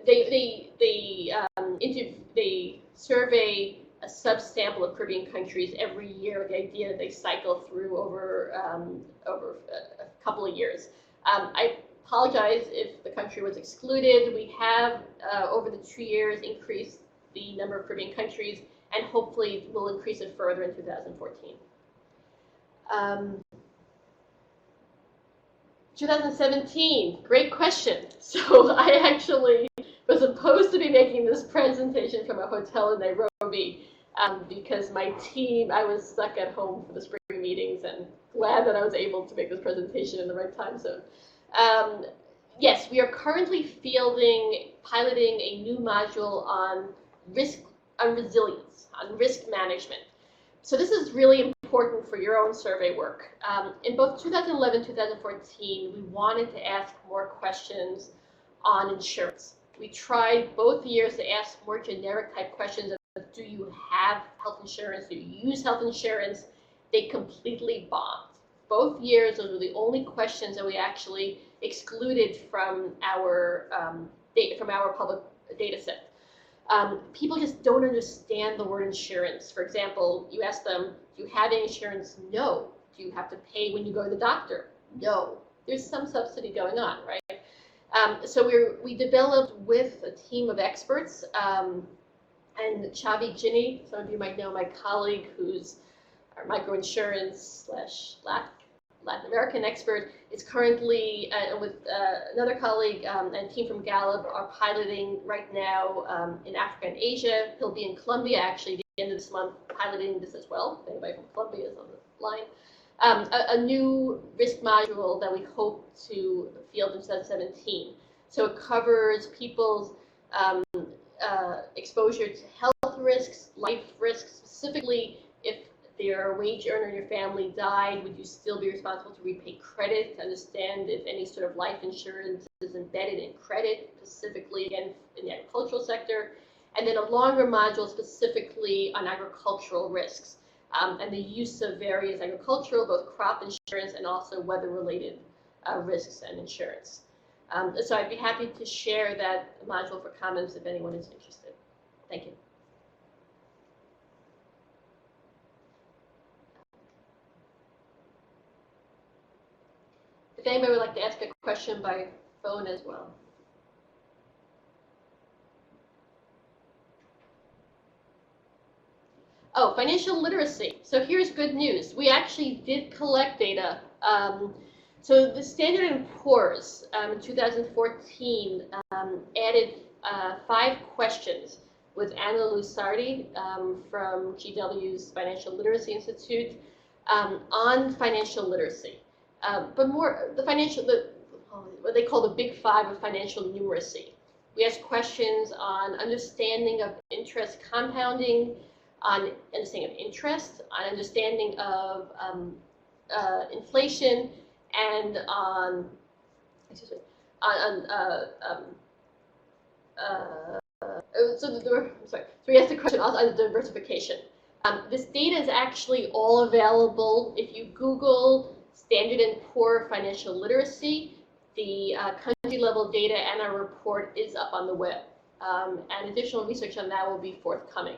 They survey a subsample of Caribbean countries every year with the idea that they cycle through over a couple of years. I apologize if the country was excluded. We have, over the 2 years, increased the number of Caribbean countries, and hopefully we'll increase it further in 2014. 2017, great question. So I actually was supposed to be making this presentation from a hotel in Nairobi because my team, I was stuck at home for the spring meetings, and glad that I was able to make this presentation in the right time zone. Yes, we are currently piloting a new module on resilience, on risk management. So this is really important for your own survey work. In both 2011 and 2014, we wanted to ask more questions on insurance. We tried both years to ask more generic type questions of, do you have health insurance? Do you use health insurance? They completely bombed. Both years, those were the only questions that we actually excluded from our public data set. People just don't understand the word insurance. For example, you ask them, do you have any insurance? No. Do you have to pay when you go to the doctor? No. There's some subsidy going on, right? So we developed with a team of experts, and Chavi Ginny, some of you might know my colleague who's our microinsurance / Latin American expert, is currently with another colleague and team from Gallup are piloting right now in Africa and Asia. He'll be in Colombia actually at the end of this month piloting this as well. If anybody from Colombia is on the line. A new risk module that we hope to field in 2017. So it covers people's exposure to health risks, life risks, specifically if their wage earner in your family died, would you still be responsible to repay credit, to understand if any sort of life insurance is embedded in credit, specifically again in the agricultural sector, and then a longer module specifically on agricultural risks and the use of various agricultural, both crop insurance and also weather-related risks and insurance. So I'd be happy to share that module for comments if anyone is interested. Thank you. If anybody would like to ask a question by phone as well. Oh, financial literacy. So here's good news. We actually did collect data. So the Standard & Poor's in 2014 added 5 questions with Anna Lusardi from GW's Financial Literacy Institute on financial literacy. But more what they call the big 5 of financial numeracy. We asked questions on understanding of interest compounding, on understanding of interest, on understanding of inflation, and on so we asked the question also on diversification. This data is actually all available if you Google Standard & Poor financial literacy. The country level data and our report is up on the web, and additional research on that will be forthcoming.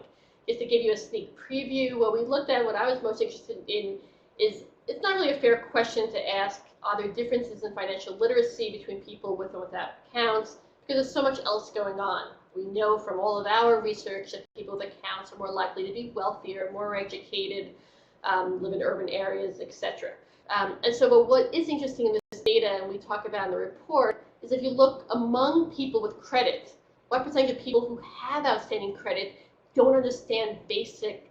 Just to give you a sneak preview, what we looked at, what I was most interested in is, it's not really a fair question to ask, are there differences in financial literacy between people with and without accounts? Because there's so much else going on. We know from all of our research that people with accounts are more likely to be wealthier, more educated, live in urban areas, etc. And so, but what is interesting in this data, and we talk about in the report, is if you look among people with credit, what percentage of people who have outstanding credit don't understand basic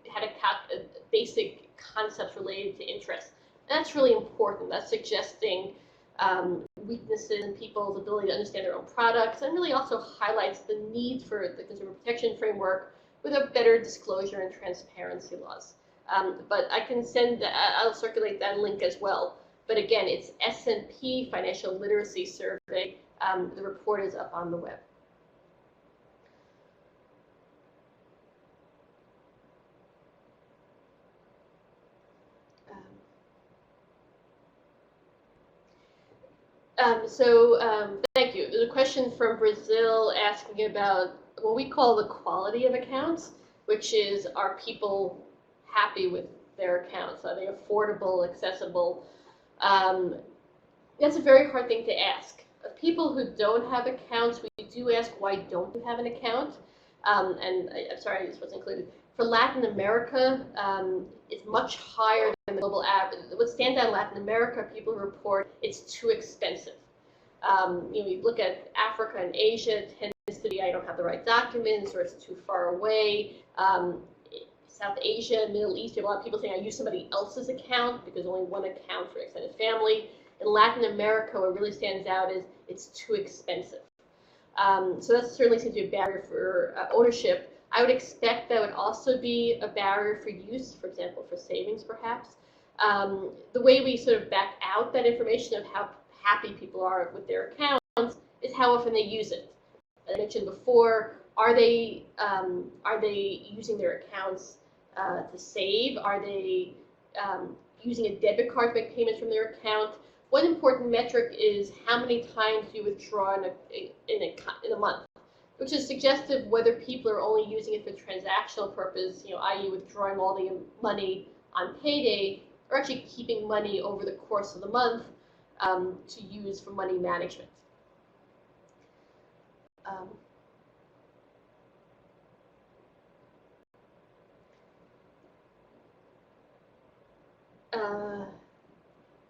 concepts related to interest. And that's really important. That's suggesting weaknesses in people's ability to understand their own products, and really also highlights the need for the consumer protection framework with a better disclosure and transparency laws. But I can I'll circulate that link as well. But again, it's S&P Financial Literacy Survey. The report is up on the web. Thank you. There's a question from Brazil asking about what we call the quality of accounts, which is, are people happy with their accounts? Are they affordable, accessible? That's a very hard thing to ask. Of people who don't have accounts, we do ask, why don't you have an account? I'm sorry, this wasn't included. For Latin America, it's much higher than the global average. What stands out in Latin America, people report it's too expensive. You look at Africa and Asia, it tends to be, I don't have the right documents, or it's too far away. South Asia, Middle East, you have a lot of people saying, I use somebody else's account because only one account for extended family. In Latin America, what really stands out is it's too expensive. So that certainly seems to be a barrier for ownership. I would expect that would also be a barrier for use, for example, for savings perhaps. The way we sort of back out that information of how happy people are with their accounts is how often they use it. As I mentioned before, are they using their accounts to save? Are they using a debit card to make payments from their account? One important metric is how many times you withdraw in a month, which is suggestive whether people are only using it for transactional purpose, i.e. withdrawing all the money on payday, or actually keeping money over the course of the month to use for money management.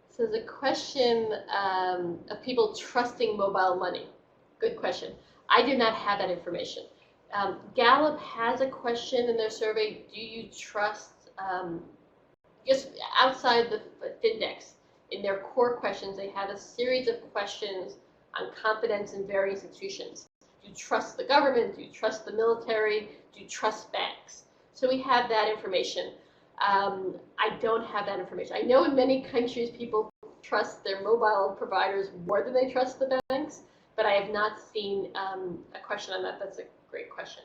So there's a question of people trusting mobile money. Good question. I do not have that information. Gallup has a question in their survey, do you trust, just outside the Findex, in their core questions, they have a series of questions on confidence in various institutions. Do you trust the government? Do you trust the military? Do you trust banks? So we have that information. I don't have that information. I know in many countries people trust their mobile providers more than they trust the banks, but I have not seen a question on that. That's a great question.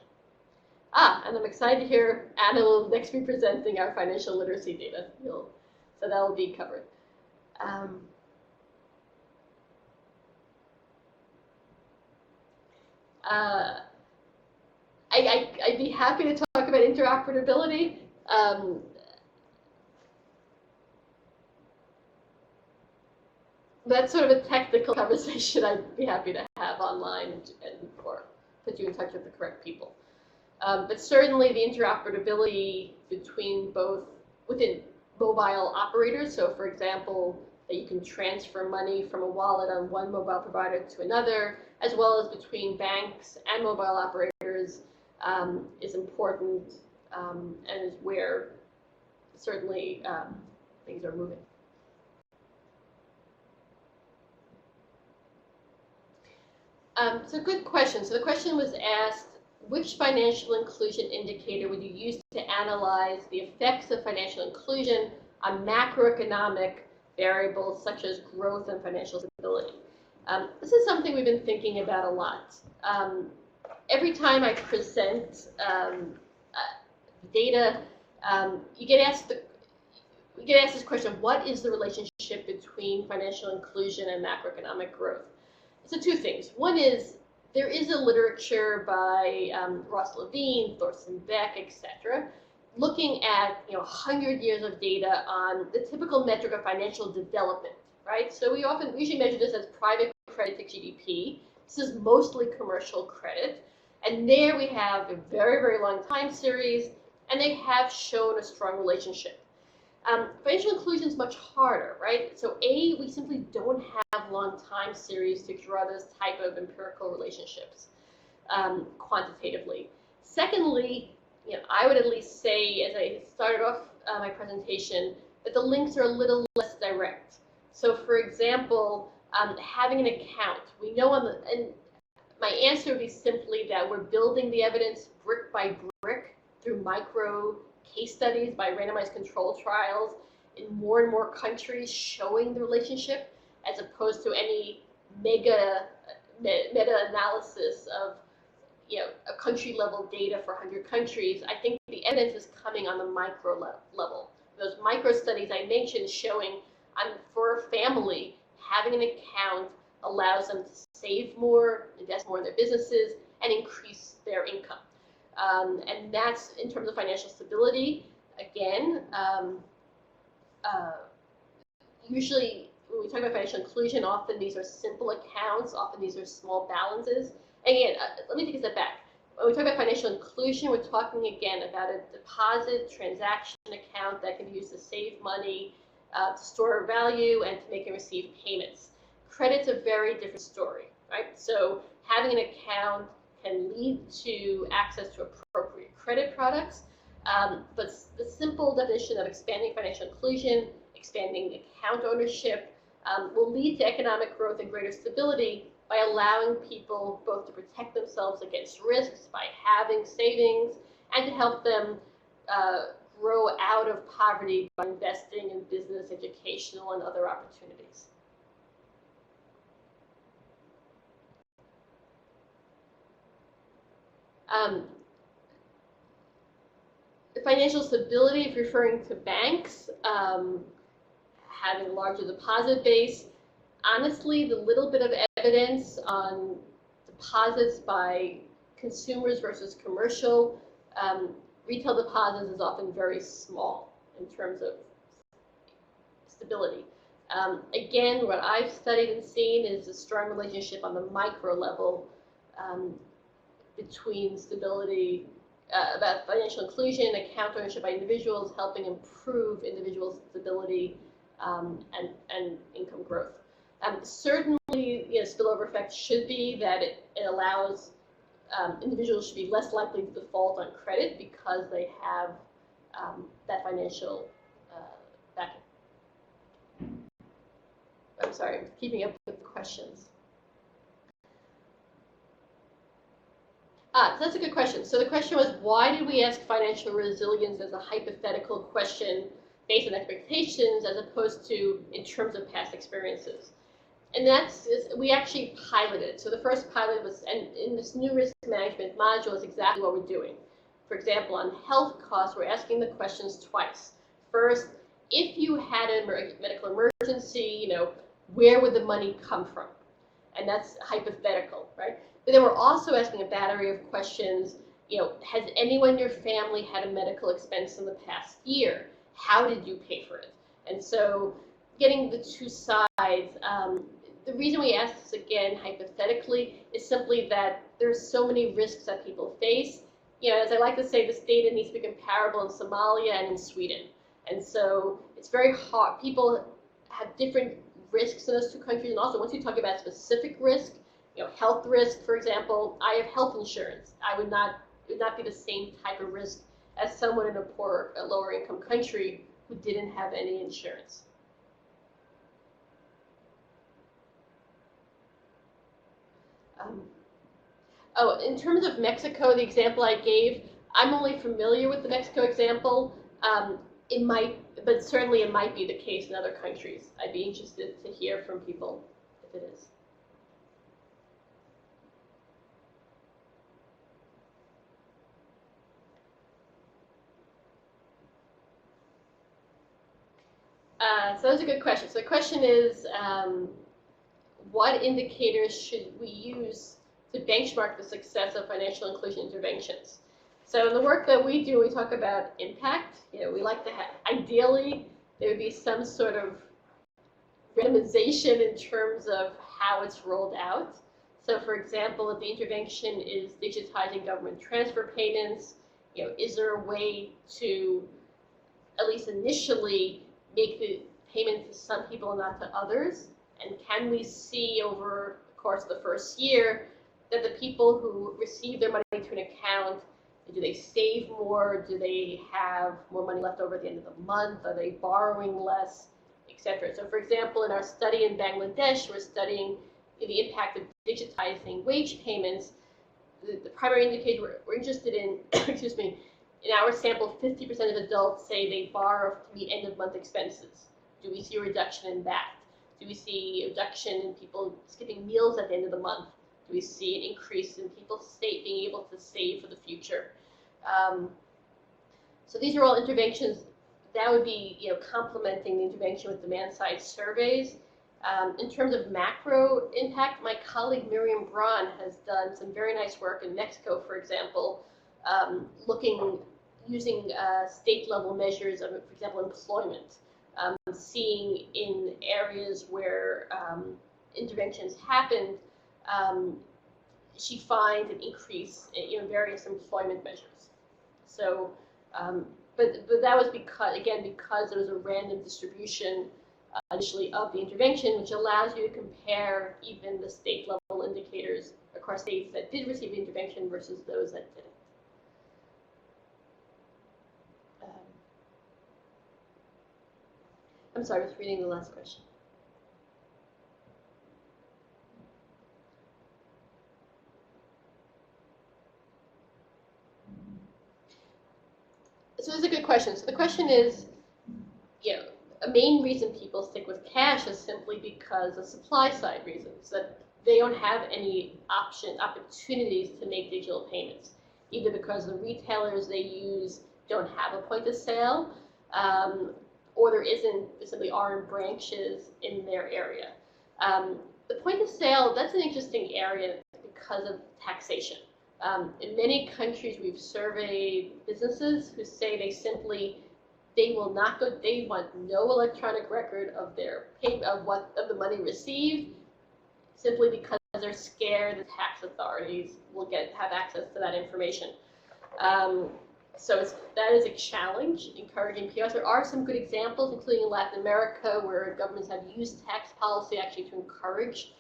And I'm excited to hear Anna will next be presenting our financial literacy data. So that will be covered. I'd be happy to talk about interoperability. That's sort of a technical conversation I'd be happy to have online or put you in touch with the correct people. But certainly the interoperability between within mobile operators. So for example, that you can transfer money from a wallet on one mobile provider to another, as well as between banks and mobile operators, is important and is where certainly things are moving. So good question. So the question was asked, which financial inclusion indicator would you use to analyze the effects of financial inclusion on macroeconomic variables such as growth and financial stability? This is something we've been thinking about a lot. Every time I present data, we get asked this question, what is the relationship between financial inclusion and macroeconomic growth? So two things. One is there is a literature by Ross Levine, Thorsten Beck, etc., looking at 100 years of data on the typical metric of financial development, right? So we usually measure this as private credit to GDP. This is mostly commercial credit, and there we have a very, very long time series, and they have shown a strong relationship. Financial inclusion is much harder, right? So we simply don't have long time series to draw this type of empirical relationships quantitatively. Secondly, I would at least say, as I started off my presentation, that the links are a little less direct. So for example, having an account, we know and my answer would be simply that we're building the evidence brick by brick through micro case studies by randomized control trials in more and more countries showing the relationship, as opposed to any meta-analysis of a country-level data for 100 countries. I think the evidence is coming on the micro level. Those micro studies I mentioned showing for a family, having an account allows them to save more, invest more in their businesses, and increase their income. And that's in terms of financial stability. Again, usually when we talk about financial inclusion, often these are simple accounts, often these are small balances. Again, let me take a step back. When we talk about financial inclusion, we're talking again about a deposit transaction account that can be used to save money, to store value, and to make and receive payments. Credit's a very different story, right? So having an account can lead to access to appropriate credit products, but the simple definition of expanding financial inclusion, expanding account ownership, will lead to economic growth and greater stability by allowing people both to protect themselves against risks by having savings and to help them grow out of poverty by investing in business, educational, and other opportunities. Financial stability, if referring to banks, having a larger deposit base. Honestly, the little bit of evidence on deposits by consumers versus commercial, retail deposits is often very small in terms of stability. Again, what I've studied and seen is a strong relationship on the micro level between stability, about financial inclusion, account ownership by individuals, helping improve individual stability and income growth. Certainly, spillover effect should be that it allows individuals should be less likely to default on credit because they have that financial backing. I'm sorry, I'm keeping up with the questions. So that's a good question. So the question was, why did we ask financial resilience as a hypothetical question based on expectations as opposed to in terms of past experiences? And we actually piloted. So the first pilot was, and in this new risk management module is exactly what we're doing. For example, on health costs, we're asking the questions twice. First, if you had a medical emergency, where would the money come from? And that's hypothetical, right? But then we're also asking a battery of questions. Has anyone in your family had a medical expense in the past year? How did you pay for it? And so getting the two sides, the reason we ask this again hypothetically is simply that there's so many risks that people face. As I like to say, this data needs to be comparable in Somalia and in Sweden. And so it's very hard. People have different risks in those two countries. And also, once you talk about specific risk, health risk, for example, I have health insurance. It would not be the same type of risk as someone in a lower income country who didn't have any insurance. In terms of Mexico, the example I gave, I'm only familiar with the Mexico example. It might, but certainly it might be the case in other countries. I'd be interested to hear from people if it is. So that's a good question. So the question is, what indicators should we use to benchmark the success of financial inclusion interventions? So in the work that we do, we talk about impact. We like to have, ideally, there would be some sort of randomization in terms of how it's rolled out. So for example, if the intervention is digitizing government transfer payments, is there a way to, at least initially, make the payment to some people and not to others? And can we see over the course of the first year that the people who receive their money to an account, do they save more? Do they have more money left over at the end of the month? Are they borrowing less, etc.? So for example, in our study in Bangladesh, we're studying the impact of digitizing wage payments. The primary indicator we're interested in, excuse me, in our sample, 50% of adults say they borrow to meet end-of-month expenses. Do we see a reduction in that? Do we see a reduction in people skipping meals at the end of the month? Do we see an increase in people being able to save for the future? So these are all interventions that would be, complementing the intervention with demand-side surveys. In terms of macro impact, my colleague Miriam Braun has done some very nice work in Mexico, for example, using state-level measures of, for example, employment, seeing in areas where interventions happened, she finds an increase in various employment measures. So, but that was because there was a random distribution initially of the intervention, which allows you to compare even the state-level indicators across states that did receive the intervention versus those that didn't. I'm sorry, I was reading the last question. So it's a good question. So the question is, a main reason people stick with cash is simply because of supply side reasons, that they don't have any opportunities to make digital payments, either because the retailers they use don't have a point of sale, or there simply aren't branches in their area. The point of sale, that's an interesting area because of taxation. In many countries, we've surveyed businesses who say they want no electronic record of their payment of the money received, simply because they're scared the tax authorities will have access to that information. So that is a challenge, encouraging POS. There are some good examples, including in Latin America, where governments have used tax policy actually to encourage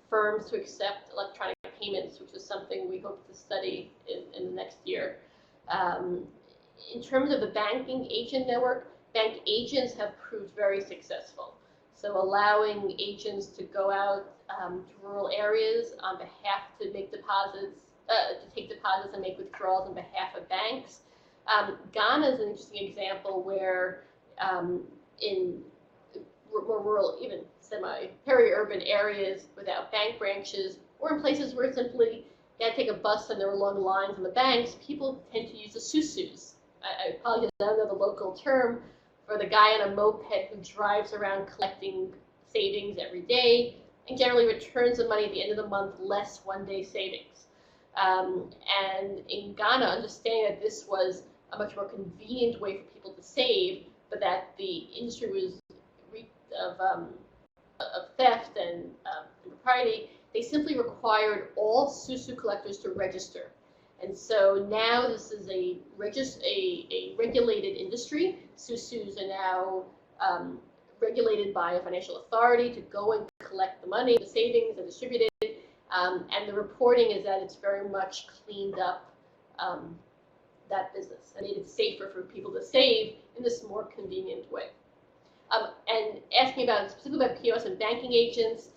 firms to accept electronic payments, which is something we hope to study in the next year. In terms of the banking agent network, bank agents have proved very successful. So allowing agents to go out to rural areas on behalf to make deposits to take deposits and make withdrawals on behalf of banks. Ghana is an interesting example where in more rural, even semi-peri-urban areas without bank branches, or in places where simply you had to take a bus and there were long lines in the banks, people tend to use the susus. I apologize, I don't know the local term for the guy on a moped who drives around collecting savings every day and generally returns the money at the end of the month less one-day savings. And in Ghana, understanding that this was a much more convenient way for people to save, but that the industry was of theft and impropriety, they simply required all susu collectors to register. And so now this is a regulated industry. Susus are now regulated by a financial authority to go and collect the money, the savings, and distribute it. And the reporting is that it's very much cleaned up that business and made it safer for people to save in this more convenient way. And asking specifically about POS and banking agents,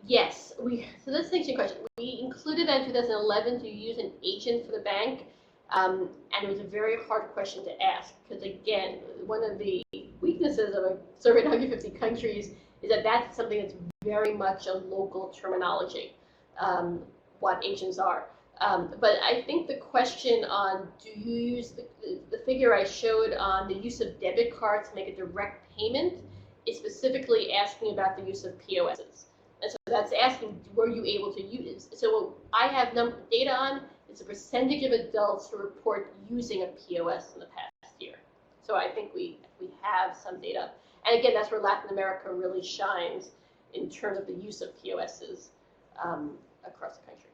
yes, so that's an interesting question. We included that in 2011 to use an agent for the bank, and it was a very hard question to ask because, again, one of the weaknesses of a survey in 150 countries is that that's something that's very much a local terminology, what agents are. But I think the question on do you use the figure I showed on the use of debit cards to make a direct payment is specifically asking about the use of POSs. And so that's asking, were you able to use it? So what I have data on is the percentage of adults who report using a POS in the past year. So I think we have some data. And again, that's where Latin America really shines in terms of the use of POSs across the country.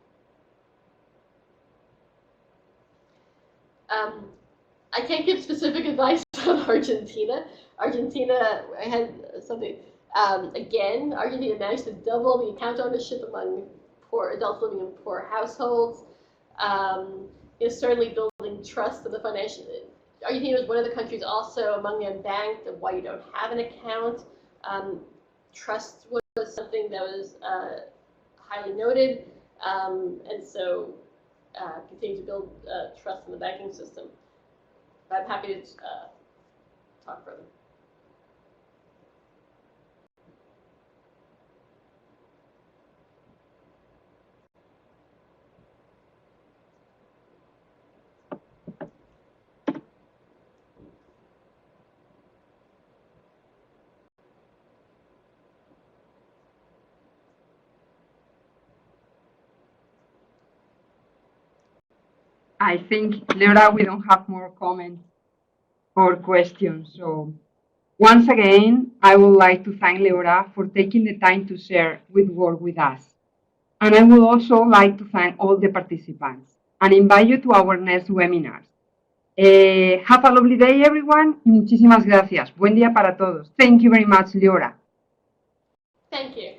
I can't give specific advice on Argentina. Argentina, I had something, again, Argentina managed to double the account ownership among poor adults living in poor households. Is certainly building trust in the financial. Argentina was one of the countries also among the unbanked of why you don't have an account. Trust was something that was highly noted, and so continue to build trust in the banking system. But I'm happy to talk further. I think, Leora, we don't have more comments or questions. So once again, I would like to thank Leora for taking the time to share work with us. And I would also like to thank all the participants and invite you to our next webinars. Have a lovely day, everyone, y muchísimas gracias. Buen día para todos. Thank you very much, Leora. Thank you.